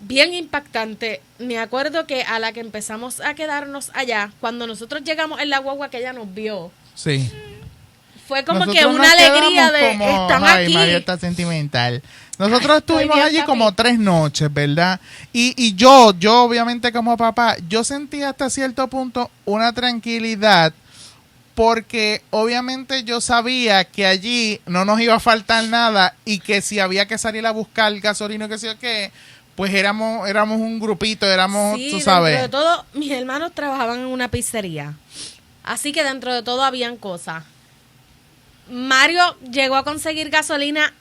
bien impactante. Me acuerdo que a la que empezamos a quedarnos allá, cuando nosotros llegamos en la guagua que ella nos vio. Sí. Fue como nosotros que una alegría de están aquí. María está sentimental. Nosotros estuvimos allí como 3 noches, ¿verdad? Y yo obviamente como papá, yo sentí hasta cierto punto una tranquilidad porque obviamente yo sabía que allí no nos iba a faltar nada y que si había que salir a buscar gasolina, que sé yo qué, pues éramos un grupito, sí, tú sabes. Dentro de todo, mis hermanos trabajaban en una pizzería. Así que dentro de todo habían cosas. Mario llegó a conseguir gasolina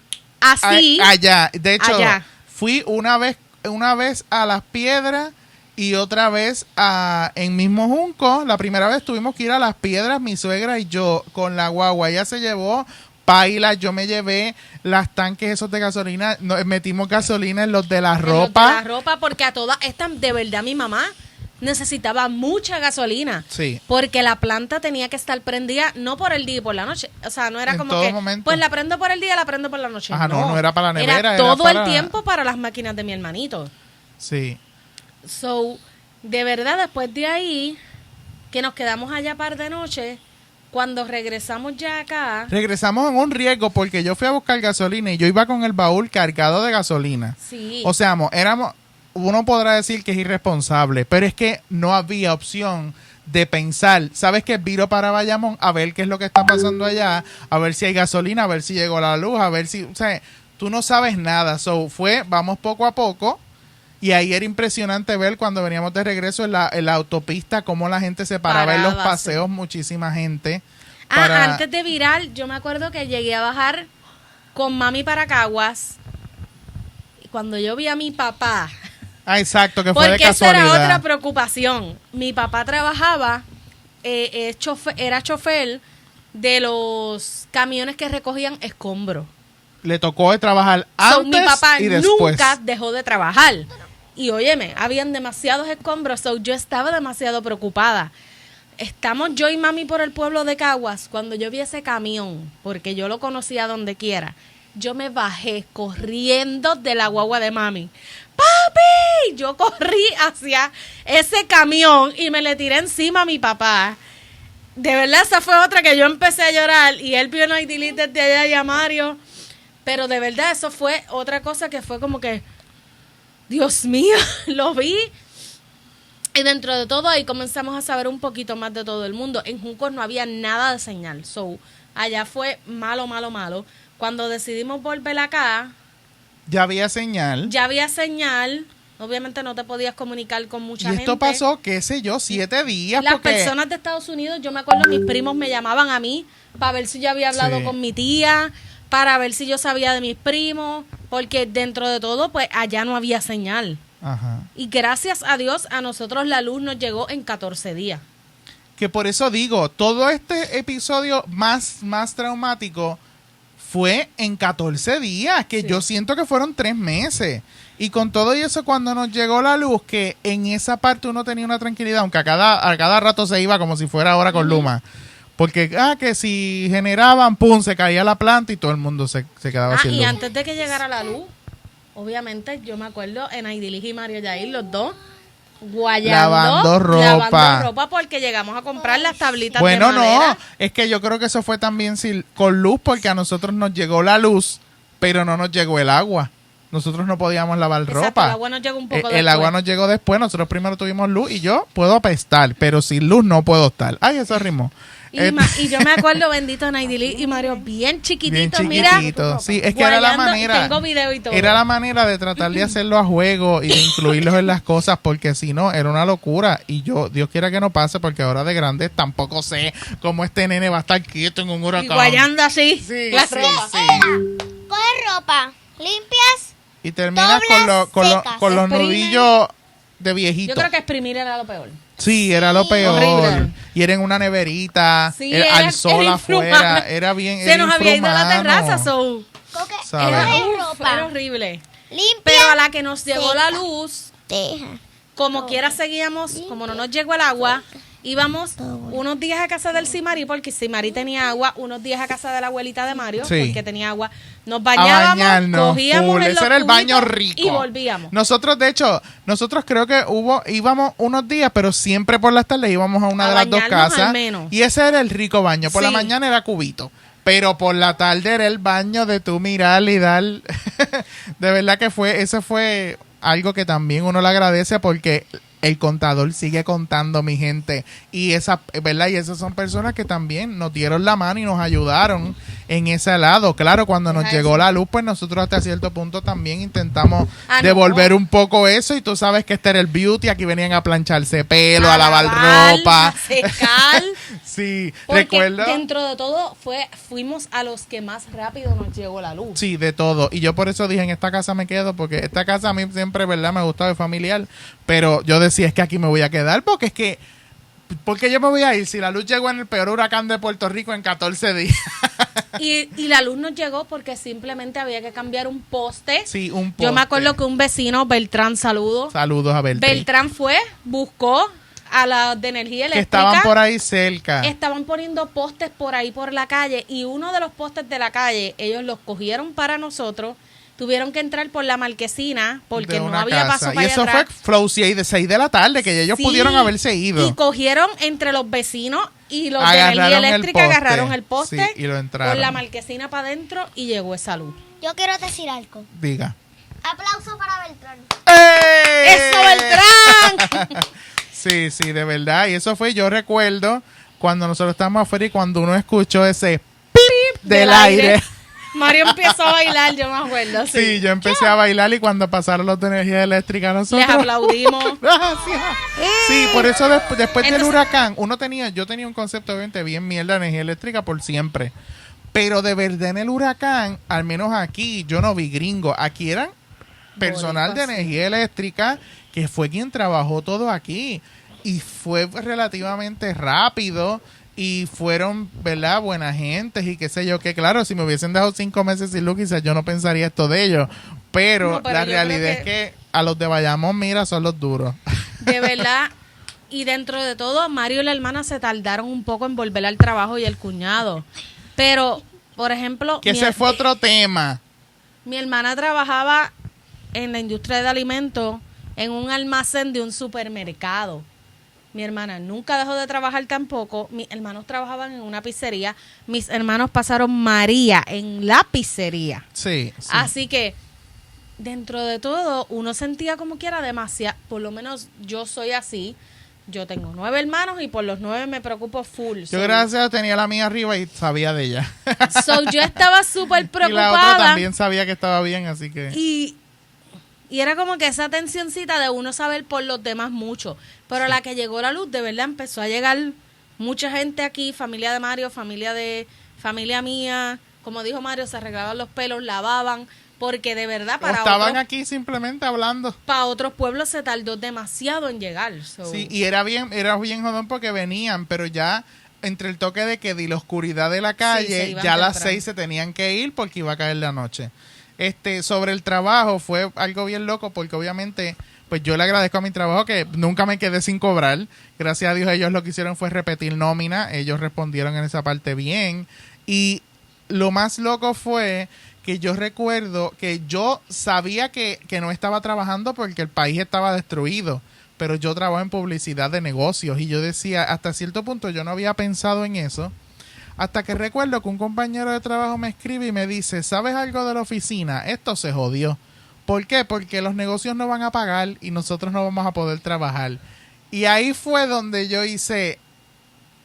así. Allá. De hecho, allá. Fui una vez a Las Piedras y otra vez en mismo Junco. La primera vez tuvimos que ir a Las Piedras, mi suegra y yo, con la guagua. Ella se llevó pailas, yo me llevé las tanques esos de gasolina. Metimos gasolina en los de la ropa. Porque a todas estas, de verdad, mi mamá necesitaba mucha gasolina. Sí. Porque la planta tenía que estar prendida no por el día y por la noche. O sea, no era En como todo que, momento. pues la prendo por el día, la prendo por la noche. Ajá, no era para la nevera, Era era todo para- el tiempo para las máquinas de mi hermanito. Sí. So, de verdad, después de ahí, que nos quedamos allá par de noches, cuando regresamos ya acá, Regresamos en un riesgo porque yo fui a buscar gasolina y yo iba con el baúl cargado de gasolina. sí. O sea, uno podrá decir que es irresponsable, pero es que no había opción de pensar, ¿sabes qué? Viro para Bayamón a ver qué es lo que está pasando allá, a ver si hay gasolina, a ver si llegó la luz, a ver si, o sea, tú no sabes nada. So, vamos poco a poco. Y ahí era impresionante ver cuando veníamos de regreso en la autopista cómo la gente se paraba en los Paraba, paseos, muchísima gente. Antes de virar, yo me acuerdo que llegué a bajar con mami para Caguas. Y cuando yo vi a mi papá, Exacto, que fue de porque esa casualidad. era otra preocupación. Mi papá trabajaba, era chofer de los camiones que recogían escombros. Le tocó de trabajar So, antes mi papá y después. nunca dejó de trabajar. Y óyeme, habían demasiados escombros, so yo estaba demasiado preocupada. Estamos yo y mami por el pueblo de Caguas. Cuando yo vi ese camión, porque yo lo conocía donde quiera, yo me bajé corriendo de la guagua de mami. ¡Papi! Yo corrí hacia ese camión y me le tiré encima a mi papá. De verdad, esa fue otra que yo empecé a llorar y él vio Night Delete desde allá y a Mario. Pero de verdad, eso fue otra cosa que fue como que, Dios mío, lo vi. Y dentro de todo ahí comenzamos a saber un poquito más de todo el mundo. En Juncos no había nada de señal. So, allá fue malo, malo, malo. Cuando decidimos volver acá, Ya había señal. ya había señal. Obviamente no te podías comunicar con mucha Y gente. esto pasó, qué sé yo, 7 días. Las porque personas de Estados Unidos, yo me acuerdo, mis primos me llamaban a mí para ver si yo había hablado Sí. con mi tía, para ver si yo sabía de mis primos, porque dentro de todo, pues allá no había señal. Ajá. Y gracias a Dios, a nosotros la luz nos llegó en 14 días. Que por eso digo, todo este episodio más traumático fue en 14 días, que Sí. yo siento que fueron 3 meses. Y con todo y eso, cuando nos llegó la luz, que en esa parte uno tenía una tranquilidad, aunque a cada rato se iba como si fuera ahora con Luma. Porque, que si generaban, pum, se caía la planta y todo el mundo se quedaba sin Y luz. antes de que llegara la luz, obviamente yo me acuerdo en Aidilis y Mario Yair, los dos, Lavando ropa. lavando ropa porque llegamos a comprar las tablitas Bueno, de madera. no, es que yo creo que eso fue también con luz, porque a nosotros nos llegó la luz, pero no nos llegó el agua. Nosotros no podíamos lavar Exacto, ropa. el agua nos llegó un poco El después. agua nos llegó después, nosotros primero tuvimos luz y yo puedo apestar, pero sin luz no puedo estar. Ay, eso rimó. Y yo me acuerdo, bendito, Naidili y Mario, bien chiquititos, Bien mira. chiquitito. Sí, es que era la guayando, manera. Tengo video y todo. Era la manera de tratar de hacerlo a juego y de incluirlos en las cosas, porque si no, era una locura. Y Dios quiera que no pase, porque ahora de grande tampoco sé cómo este nene va a estar quieto en un Y huracán. guayando así, Sí, la sí, ropa. sí. Coge ropa, limpias. Y terminas Doblas con secas. los Exprime. nudillos de Yo viejito. creo que exprimir era lo peor. Sí, era lo peor. horrible. Y era en una neverita, Sí, era era- al sol era afuera, infrahumano. era bien. Se era nos había ido la infrahumano. terraza, so. Coge, ¿Sabes? Era, coge era ropa, horrible. limpia. Pero a la que nos llegó la seca. luz, Deja. como quiera seguíamos, como no nos llegó el agua, íbamos unos días a casa del Simari, porque Simari tenía agua, unos días a casa de la abuelita de Mario, Sí. porque tenía agua. Nos A bañábamos, bañarnos, cogíamos full. en Ese los era el baño tubitos rico. y volvíamos. Nosotros, de hecho, creo que íbamos unos días, pero siempre por las tardes íbamos a una A de las dos bañarnos casas. al menos. Y ese era el rico baño. Por la Sí. mañana era cubito. Pero por la tarde era el baño de tú mirar y dar. De verdad que ese fue algo que también uno le agradece, porque el contador sigue contando, mi gente. Y ¿verdad? Y esas son personas que también nos dieron la mano y nos ayudaron en ese lado. Claro, cuando nos Deja llegó eso. la luz, pues nosotros hasta cierto punto también intentamos Ah, no. devolver un poco eso. Y tú sabes que este era el beauty. Aquí venían a plancharse pelo, a lavar ropa. A secar. Sí, Porque recuerdo. dentro de todo fuimos a los que más rápido nos llegó la luz. Sí, de todo. Y yo por eso dije, en esta casa me quedo, porque esta casa a mí siempre, ¿verdad? Me ha gustado, es familiar. Pero yo decía, es que aquí me voy a quedar, porque es que, ¿por qué yo me voy a ir si la luz llegó en el peor huracán de Puerto Rico en 14 días? Y la luz nos llegó porque simplemente había que cambiar un poste. Sí, un poste. Yo me acuerdo que un vecino, Beltrán, Saludos a Beltrán. Beltrán fue, buscó a la de energía Que eléctrica. estaban por ahí cerca. Estaban poniendo postes por ahí por la calle y uno de los postes de la calle, ellos los cogieron para nosotros. Tuvieron que entrar por la marquesina porque de no una había casa. paso para Y eso allá fue atrás. Flowsy de 6 de la tarde, que ellos Sí, pudieron haberse ido. Y cogieron entre los vecinos y los de Agarraron energía el eléctrica, poste. agarraron el poste Sí, y lo entraron. por la marquesina para adentro y llegó esa luz. Yo quiero decir algo. Diga. Aplauso para Beltrán. ¡Eh! ¡Eso, Beltrán! Sí, sí, de verdad. Y eso fue, yo recuerdo, cuando nosotros estábamos afuera y cuando uno escuchó ese pip del aire. Mario empezó a bailar, yo me acuerdo. Sí, Sí, yo empecé a bailar y cuando pasaron los de energía eléctrica nosotros... les aplaudimos. Gracias. Sí, por eso después del Entonces- huracán, yo tenía un concepto obviamente bien mierda de energía eléctrica por siempre. Pero de verdad en el huracán, al menos aquí, yo no vi gringo. Aquí eran personal de Boricuas, sí. energía eléctrica que fue quien trabajó todo aquí. Y fue relativamente rápido. Y fueron, ¿verdad? Buena gente y qué sé yo, que claro, si me hubiesen dejado 5 meses sin luz, quizás yo no pensaría esto de ellos. Pero, No, pero la yo realidad creo es que a los de Bayamón, mira, son los duros. De verdad. Y dentro de todo, Mario y la hermana se tardaron un poco en volver al trabajo y el cuñado. Pero, por ejemplo, Que ese fue otro tema. mi hermana trabajaba en la industria de alimentos en un almacén de un supermercado. Mi hermana nunca dejó de trabajar tampoco. Mis hermanos trabajaban en una pizzería. Mis hermanos pasaron María en la pizzería. Sí, sí. Así que, dentro de todo, uno sentía como que era demasiado. Por lo menos yo soy así. Yo tengo 9 hermanos y por los 9 me preocupo full. Yo gracias a Dios tenía la mía arriba y sabía de ella. Yo estaba súper Y la otra preocupada. también sabía que estaba bien, así que... Y era como que esa tensioncita de uno saber por los demás mucho. Pero a la que llegó la luz, de verdad empezó a llegar mucha gente aquí, familia de Mario, familia mía. Como dijo Mario, se arreglaban los pelos, lavaban, porque de verdad O estaban otros, aquí simplemente hablando. para otros pueblos se tardó demasiado en llegar. So, Sí, y era bien jodón porque venían, pero ya entre el toque de queda y la oscuridad de la se calle, iban ya a las temprano. 6 se tenían que ir porque iba a caer la noche. Sobre el trabajo fue algo bien loco porque obviamente pues yo le agradezco a mi trabajo que nunca me quedé sin cobrar. Gracias a Dios ellos lo que hicieron fue repetir nómina, ellos respondieron en esa parte bien. Y lo más loco fue que yo recuerdo que yo sabía que no estaba trabajando porque el país estaba destruido, pero yo trabajo en publicidad de negocios y yo decía, hasta cierto punto yo no había pensado en eso, hasta que recuerdo que un compañero de trabajo me escribe y me dice, ¿sabes algo de la oficina? Esto se jodió. ¿Por qué? Porque los negocios no van a pagar y nosotros no vamos a poder trabajar. Y ahí fue donde yo hice,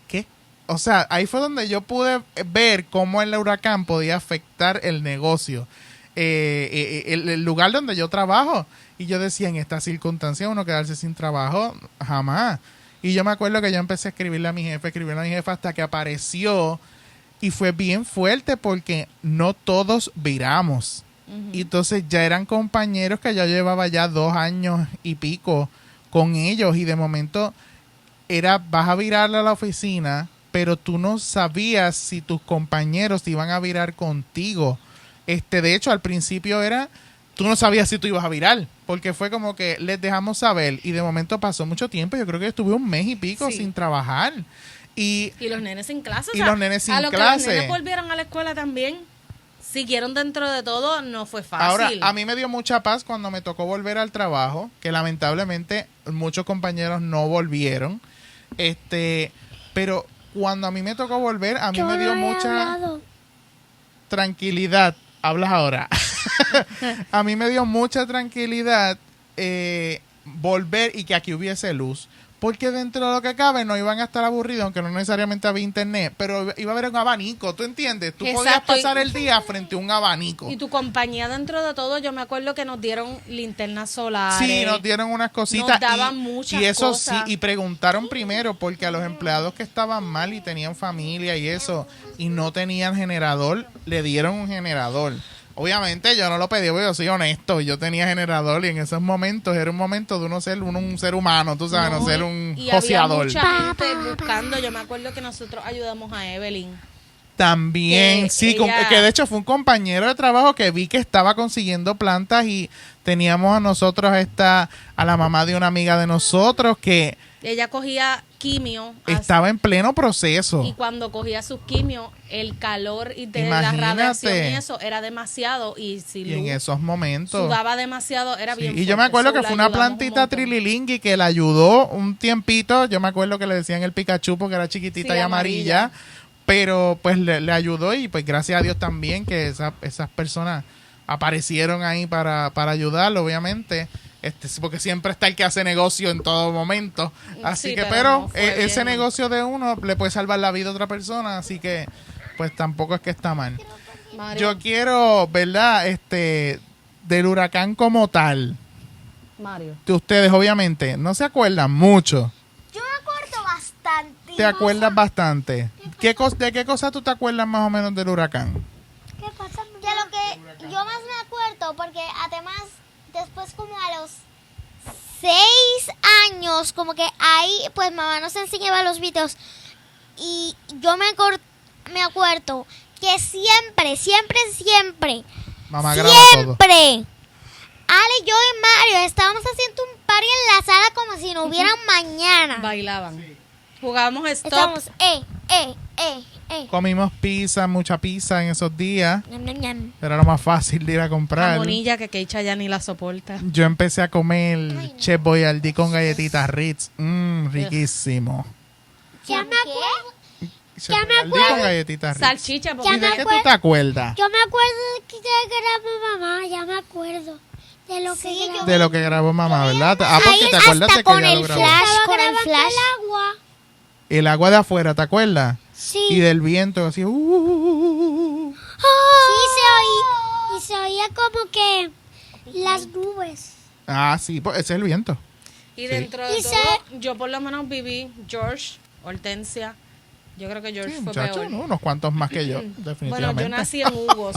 ¿qué? O sea, ahí fue donde yo pude ver cómo el huracán podía afectar el negocio, el lugar donde yo trabajo. Y yo decía, en estas circunstancias uno quedarse sin trabajo, jamás. Y yo me acuerdo que yo empecé a escribirle a mi jefe hasta que apareció. Y fue bien fuerte porque no todos viramos. Y entonces ya eran compañeros que yo llevaba ya 2 años y pico con ellos. Y de momento vas a virarle a la oficina, pero tú no sabías si tus compañeros te iban a virar contigo. De hecho, al principio tú no sabías si tú ibas a virar, porque fue como que les dejamos saber y de momento pasó mucho tiempo. Yo creo que estuve 1 mes y pico Sí. sin trabajar. Y los nenes sin clase. Y los nenes sin a lo clase. que los nenes volvieron a la escuela también, siguieron dentro de todo, no fue fácil. ahora, a mí me dio mucha paz cuando me tocó volver al trabajo, que lamentablemente muchos compañeros no volvieron. Pero cuando a mí me tocó volver, a mí Yo me dio no he mucha hablado. tranquilidad. Hablas ahora. A mí me dio mucha tranquilidad volver y que aquí hubiese luz. Porque dentro de lo que cabe no iban a estar aburridos, aunque no necesariamente había internet, pero iba a haber un abanico, ¿tú entiendes? Tú podías Exacto, pasar el día frente a un abanico. Y tu compañía dentro de todo, yo me acuerdo que nos dieron linternas solares. Sí, nos dieron unas cositas. Nos daban muchas y eso cosas. sí, y preguntaron primero porque a los empleados que estaban mal y tenían familia y eso, y no tenían generador, le dieron un generador. Obviamente yo no lo pedí porque yo soy honesto, yo tenía generador y en esos momentos era un momento de uno ser un ser humano, tú sabes, no ser un y joseador. había mucha gente buscando. Yo me acuerdo que nosotros ayudamos a Evelyn También, Que sí, ella- que de hecho fue un compañero de trabajo que vi que estaba consiguiendo plantas y teníamos a nosotros a la mamá de una amiga de nosotros que Ella cogía quimio. estaba en pleno proceso. Y cuando cogía sus quimios, el calor y de la Imagínate. radiación y eso era demasiado. Y si Y en Lu esos momentos. sudaba demasiado, era Sí, bien y yo me fuerte. acuerdo So, que la fue una ayudamos un plantita montón. trililingui que la ayudó un tiempito. Yo me acuerdo que le decían el Pikachu porque era chiquitita Sí, y amarilla. Pero pues le ayudó y pues gracias a Dios también que esas personas aparecieron ahí para ayudarlo, obviamente. Porque siempre está el que hace negocio en todo momento. Así Sí, que, pero pero no, fue ese bien. negocio de uno le puede salvar la vida a otra persona. Así que, pues tampoco es que está mal. Mario, Yo quiero, ¿verdad? Del huracán como tal. Mario. Que ustedes obviamente no se acuerdan mucho. Yo me acuerdo bastante. Te acuerdas bastante. ¿De qué cosa tú te acuerdas más o menos del huracán? ¿Qué pasa? De lo que yo más me acuerdo, porque además, después como a los 6 años, como que ahí, pues mamá nos enseñaba los videos. Y yo me acuerdo que siempre, Mamá graba todo. siempre, Ale, yo y Mario estábamos haciendo un party en la sala como si no hubiera un mañana. Bailaban. Jugábamos stop. Estábamos, Comimos pizza, mucha pizza en esos días. Ñam, ñam, ñam. Era lo más fácil de ir a comprar. Jamonilla que Keicha ya ni la soporta. Yo empecé a comer Ay, no. Chef Boyardee con galletitas Ritz. Riquísimo. Ya me acuerdo. Chef Ya me Boyardee acuerdo. con galletitas Ritz. Salchicha, Ya ¿Y porque me de qué tú acuerdo. te acuerdas? Yo me acuerdo de que grabó mamá, ya me acuerdo. De lo que grabó. De lo que grabó mamá, ¿verdad? Ah, porque Ahí te acuerdas hasta de que con ella el lo grabó. flash, Estaba con el grabando flash. el agua. El agua de afuera, ¿te acuerdas? Sí. Y del viento, así. Y se oía como que las nubes. Ah, sí, pues ese es el viento. y dentro de Y todo, yo por lo menos viví George, Hortensia. Yo creo que George Sí, fue muchachos, peor. ¿no? Unos cuantos más que yo, Bueno, definitivamente. yo nací en Hugo,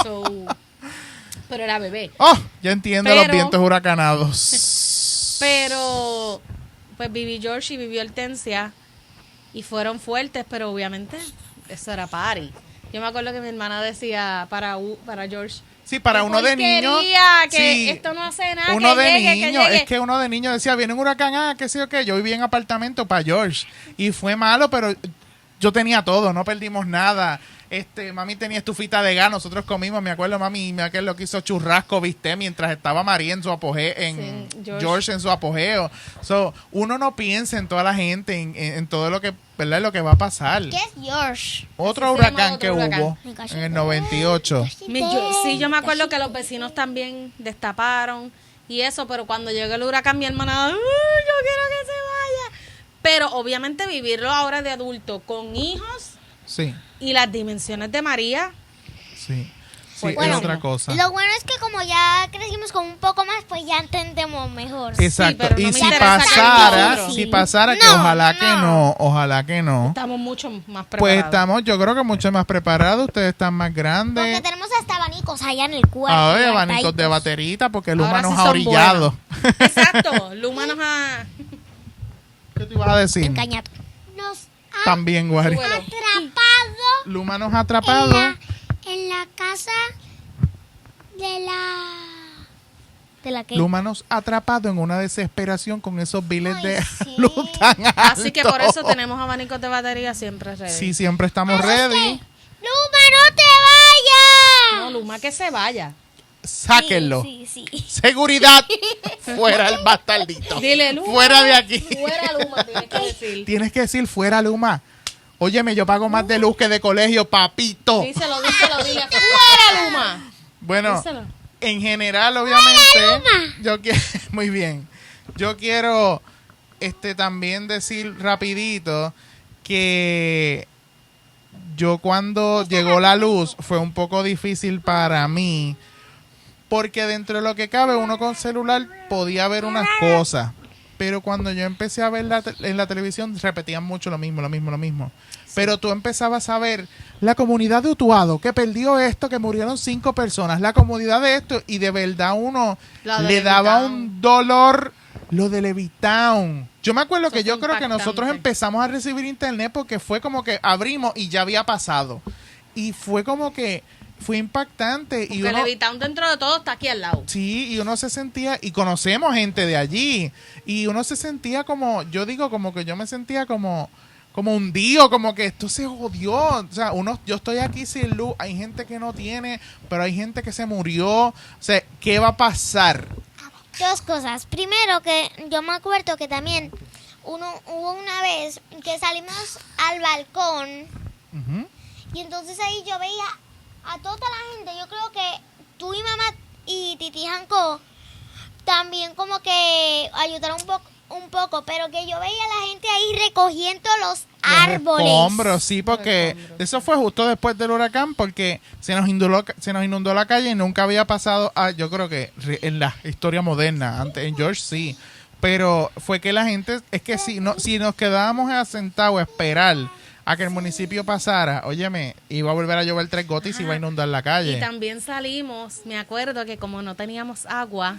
pero era bebé. Oh, ya entiendo los Pero- vientos huracanados. Pero, pues viví George y viví Hortensia. Y fueron fuertes, pero obviamente eso era party. Yo me acuerdo que mi hermana decía para George. Sí, para "Qué uno de niño. porquería, que sí, esto no hace nada, uno que de llegue, niño, que llegue". es que uno de niño decía, viene un huracán, qué sé yo qué. Yo vivía en apartamento para George. Y fue malo, pero yo tenía todo, no perdimos nada. Mami tenía estufita de gas, nosotros comimos, me acuerdo, mami, me acuerdo que hizo churrasco, viste, mientras estaba María en su apogeo, Sí, George en su apogeo. So, uno no piensa en toda la gente, en todo lo que, ¿verdad? Lo que va a pasar. ¿Qué es George? Otro Así se llama huracán otro que huracán. hubo en el 98. Sí, yo me acuerdo que los vecinos también destaparon y eso, pero cuando llegó el huracán, mi hermana, "Ay, yo quiero que se vaya". Pero obviamente vivirlo ahora de adulto con hijos Sí, y las dimensiones de María. sí. Sí, Bueno, es otra cosa. Lo bueno es que como ya crecimos con un poco más, pues ya entendemos mejor. Exacto. pero no Y me si interesa pasara, tanto. si pasara, que No, ojalá que no. ojalá que no. Estamos mucho más preparados. Pues estamos, yo creo que mucho más preparados. Ustedes están más Porque grandes. tenemos hasta abanicos allá en el cuarto. Ay, y abanicos de hartaditos. baterita, porque el Ahora humano sí nos ha son orillado. Exacto, Luma nos ha... ¿Qué te ibas a decir? Encañado. Nos ha También, Guari. Súbelo. atrapado Luma nos ha atrapado. en la casa de la ¿De la Luma nos ha atrapado en una desesperación con esos biles Ay, de sí. luz tan altos. Así que por eso tenemos abanicos de batería siempre ready. Sí, siempre estamos ready. Luma, no te vayas. No, Luma, que se vaya. Sáquenlo. Sí, sí, sí. Seguridad. Fuera el bastardito. Dile, Luma. Fuera de aquí. Fuera Luma, tienes que decir. Tienes que decir fuera, Luma. Óyeme, yo pago más de luz que de colegio, papito. Díselo, dile. ¡Fuera Luma! Bueno, Díselo. en general, obviamente, yo quiero, muy bien. Yo quiero también decir rapidito que yo cuando llegó la luz fue un poco difícil para mí, porque dentro de lo que cabe uno con celular podía ver unas cosas, pero cuando yo empecé a ver en la televisión repetían mucho lo mismo. Pero tú empezabas a ver la comunidad de Utuado, que perdió esto, que murieron 5 personas, la comunidad de esto, y de verdad uno Lo de le daba Levittown. un dolor lo de Levittown. Yo me acuerdo Eso que yo fue creo que nosotros impactante. empezamos a recibir internet porque fue como que abrimos y ya había pasado. y fue como que fue impactante. Porque Y el uno, Levitown dentro de todo está aquí al lado. sí, y uno se sentía, y conocemos gente de allí, y uno se sentía como, yo digo, como que yo me sentía como hundido, como que esto se jodió. O sea, yo estoy aquí sin luz, hay gente que no tiene, pero hay gente que se murió. O sea, ¿qué va a pasar? Dos cosas. Primero, que yo me acuerdo que también hubo una vez que salimos al balcón Ujú. y entonces ahí yo veía a toda la gente. Yo creo que tú y mamá y Titi Janko también como que ayudaron un poco, pero que yo veía a la gente ahí recogiendo los árboles. Escombros, sí, porque eso fue justo después del huracán, porque se nos inundó la calle y nunca había pasado, yo creo que en la historia moderna, antes en George sí, pero fue que la gente, es que si nos quedábamos asentados a esperar a que el municipio pasara, óyeme, iba a volver a llover 3 gotas y se iba a inundar la calle. Y también salimos, me acuerdo que como no teníamos agua,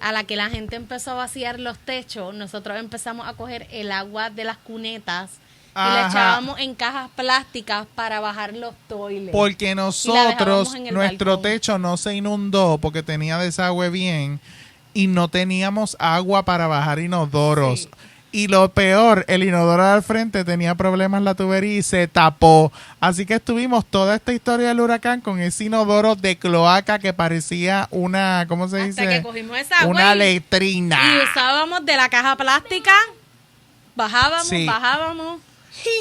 a la que la gente empezó a vaciar los techos, nosotros empezamos a coger el agua de las cunetas y la Ajá. echábamos en cajas plásticas para bajar los toiles. Porque nosotros, dejábamos en el nuestro balcón. techo no se inundó porque tenía desagüe bien y no teníamos agua para bajar inodoros. Sí. Y lo peor, el inodoro al frente tenía problemas la tubería y se tapó. Así que estuvimos toda esta historia del huracán con ese inodoro de cloaca que parecía una, ¿cómo se Hasta dice? que cogimos esa agua Una y letrina. usábamos de la caja plástica, bajábamos, Sí. bajábamos.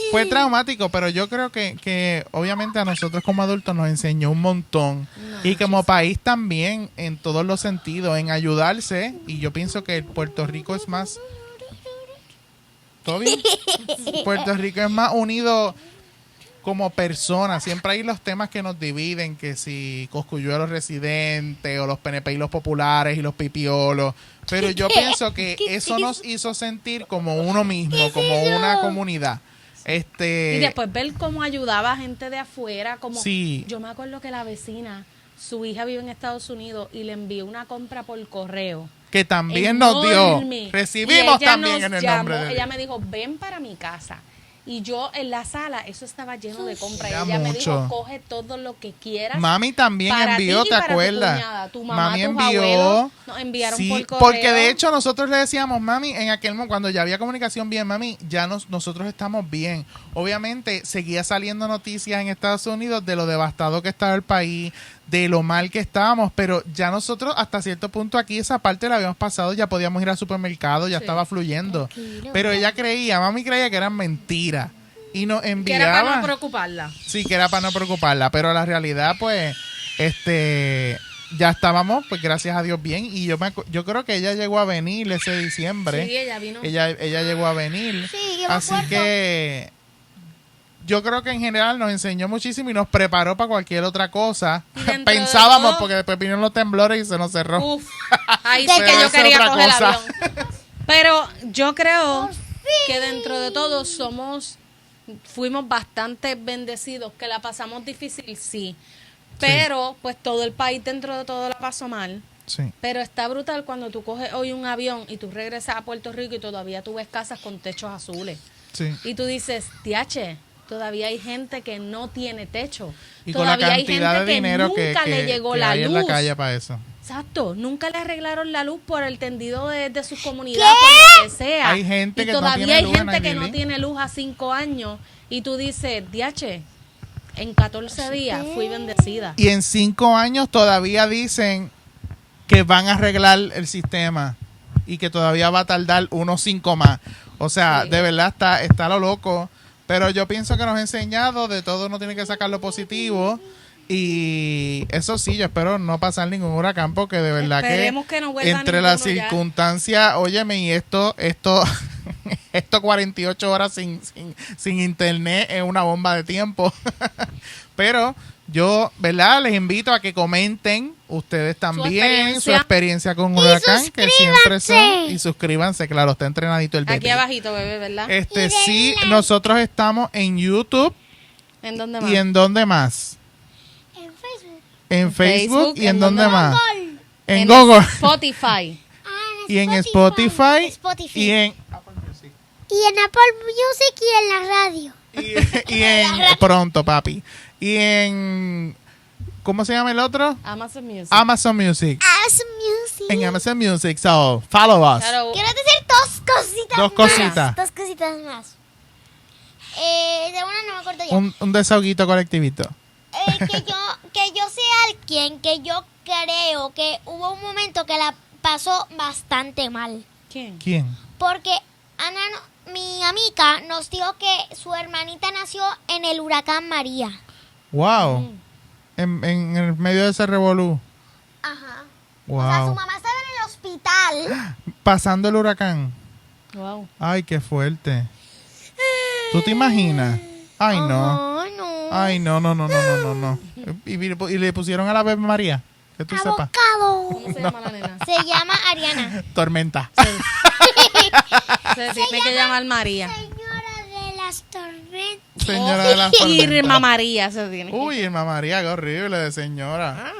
Fue traumático, pero yo creo que obviamente a nosotros como adultos nos enseñó un montón. Y como país también, en todos los sentidos, en ayudarse. Y yo pienso que Puerto Rico es más... ¿Todo bien? Puerto Rico es más unido como persona. Siempre hay los temas que nos dividen, que si Cosculluelos residentes, o los PNP y los populares y los pipiolos. Pero yo pienso que eso nos hizo sentir como uno mismo, como una comunidad. Y después ver cómo ayudaba a gente de afuera, como Sí. yo me acuerdo que la vecina, su hija vive en Estados Unidos y le envió una compra por correo. Que también nos dio. Enorme. Recibimos Y ella también nos en el llamó, nombre de ella Dios. me dijo, ven para mi casa. Y yo en la sala, eso estaba lleno de compras. Y Ya ella me mucho. dijo, coge todo lo que quieras. Mami también para envió, ti y ¿te para tu acuerdas? cuñada. Tu mamá, Mami tus envió. abuelos nos enviaron Sí, por correo. porque de hecho nosotros le decíamos, mami, en aquel momento, cuando ya había comunicación bien, mami, ya nosotros estamos bien. Obviamente seguía saliendo noticias en Estados Unidos de lo devastado que estaba el país, de lo mal que estábamos, pero ya nosotros hasta cierto punto aquí esa parte la habíamos pasado, ya podíamos ir al supermercado, ya Sí. estaba fluyendo. Tranquilo. Pero mami creía que eran mentiras. Y nos que enviaba. era para no preocuparla. Sí, que era para no preocuparla, pero la realidad, pues, ya estábamos, pues, gracias a Dios, bien. Y yo creo que ella llegó a venir ese diciembre. Sí, ella vino. Ella llegó a venir. Sí, yo me Así acuerdo. que yo creo que en general nos enseñó muchísimo y nos preparó para cualquier otra cosa. Y dentro de Pensábamos, todo- porque después vinieron los temblores y se nos cerró. Uf, ahí De sí que que yo esa es quería otra coger el cosa. avión. Pero yo creo que dentro de todo fuimos bastante bendecidos, que la pasamos difícil, sí. Pero pues todo el país dentro de todo la pasó mal. Sí. Pero está brutal cuando tú coges hoy un avión y tú regresas a Puerto Rico y todavía tú ves casas con techos azules. Sí. Y tú dices, tiache, todavía hay gente que no tiene techo. Y con la Todavía hay cantidad gente de dinero que nunca le llegó la hay luz. en la calle para eso. Exacto, nunca le arreglaron la luz por el tendido de su comunidad, por lo que sea. Hay gente y que no todavía tiene hay luz en gente que Aguilí. no tiene luz a 5 años. Y tú dices, diache, en 14 días fui bendecida. Y en 5 años todavía dicen que van a arreglar el sistema y que todavía va a tardar unos 5 más. O sea, Sí. de verdad está lo loco. Pero yo pienso que nos ha enseñado, de todo uno tiene que sacar lo positivo. Y eso sí, yo espero no pasar ningún huracán porque de verdad Esperemos que no vuelva entre las ninguno ya. circunstancias, óyeme, y esto 48 horas sin internet es una bomba de tiempo. Pero yo, ¿verdad? Les invito a que comenten ustedes también su experiencia con un huracán, que siempre son, y suscríbanse, claro, está entrenadito el bebé. Aquí abajito, bebé, ¿verdad? Sí, nosotros estamos en YouTube ¿En dónde más? y en dónde más. En Facebook. En Facebook y en dónde más. Gol. En Google Spotify. y en Spotify Spotify. y en Y en Apple Music y en la radio. y en pronto, papi. Y en ¿cómo se llama el otro? Amazon Music. Amazon Music. As music. En Amazon Music. So, follow us. Claro. Quiero decir dos cositas Dos más. cositas. Dos cositas más. De una no me acuerdo ya. Un desahoguito colectivito. Que yo sé alguien que yo creo que hubo un momento que la pasó bastante mal. ¿Quién? ¿Quién? Porque Ana, mi amiga, nos dijo que su hermanita nació en el huracán María. Wow. En el medio de ese revolú. Ajá. O sea, su Wow. mamá estaba en el hospital. Pasando el huracán. Wow. Ay, qué fuerte. ¿Tú te imaginas? Ay, no. Oh, no. Ay, no. Y le pusieron a la Ave María. Que tú sepas. Abocado. ¿Cómo se llama la nena? Se llama Ariana. Tormenta. Se tiene que llamar María. Señora de las tormentas. Señora de las Irma tormentas. María se tiene que Uy, Irma María, qué horrible de señora.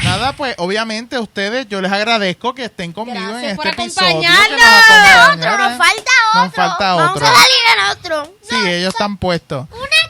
Nada, pues, obviamente ustedes, yo les agradezco que estén conmigo Gracias en por este episodio. acompañarnos. Que nos Otro, acompañaron. nos falta otro. Nos falta Vamos otro. a salir en otro. Sí, ellos están puestos.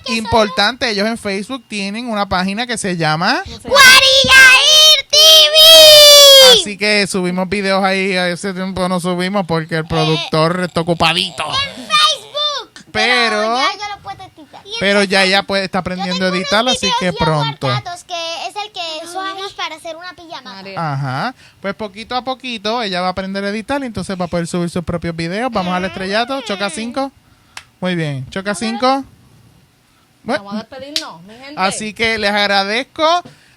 Importante, ellos en Facebook tienen una página que se llama... Guarillair TV. Así que subimos videos ahí, a ese tiempo no subimos porque el productor está ocupadito. Facebook. Pero- ya yo lo puedo editar. Pero ya ella está aprendiendo a editarlo, así que pronto. Que es el que subimos para hacer una pijama. María. Ajá. Pues poquito a poquito ella va a aprender a editar y entonces va a poder subir sus propios videos. Vamos al estrellato. Choca 5. Muy bien. Choca 5. Vamos a despedirnos, mi gente. Así que les agradezco.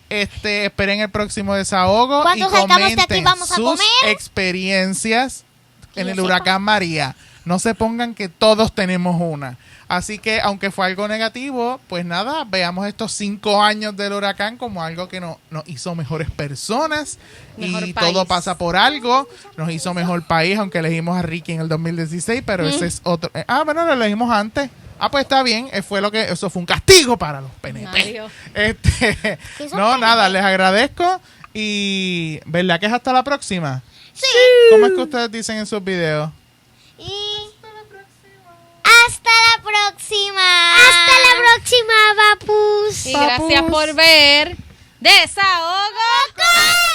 Esperen el próximo desahogo y Cuando salgamos de aquí comenten vamos a sus comer. experiencias en yo el sepa. huracán María. No se pongan que todos tenemos una. Así que, aunque fue algo negativo, pues nada, veamos estos 5 años del huracán como algo que nos hizo mejores personas. Mejor y país. todo pasa por algo. Nos hizo mejor país, aunque elegimos a Ricky en el 2016, pero ese es otro. Bueno, lo elegimos antes. Pues está bien, eso fue un castigo para los PNP. Mario. son No, PNP? nada, les agradezco y ¿verdad que es hasta la próxima? Sí. ¿Cómo es que ustedes dicen en sus videos? Y hasta la próxima. Hasta la próxima, papus. Y gracias por ver Desahogo con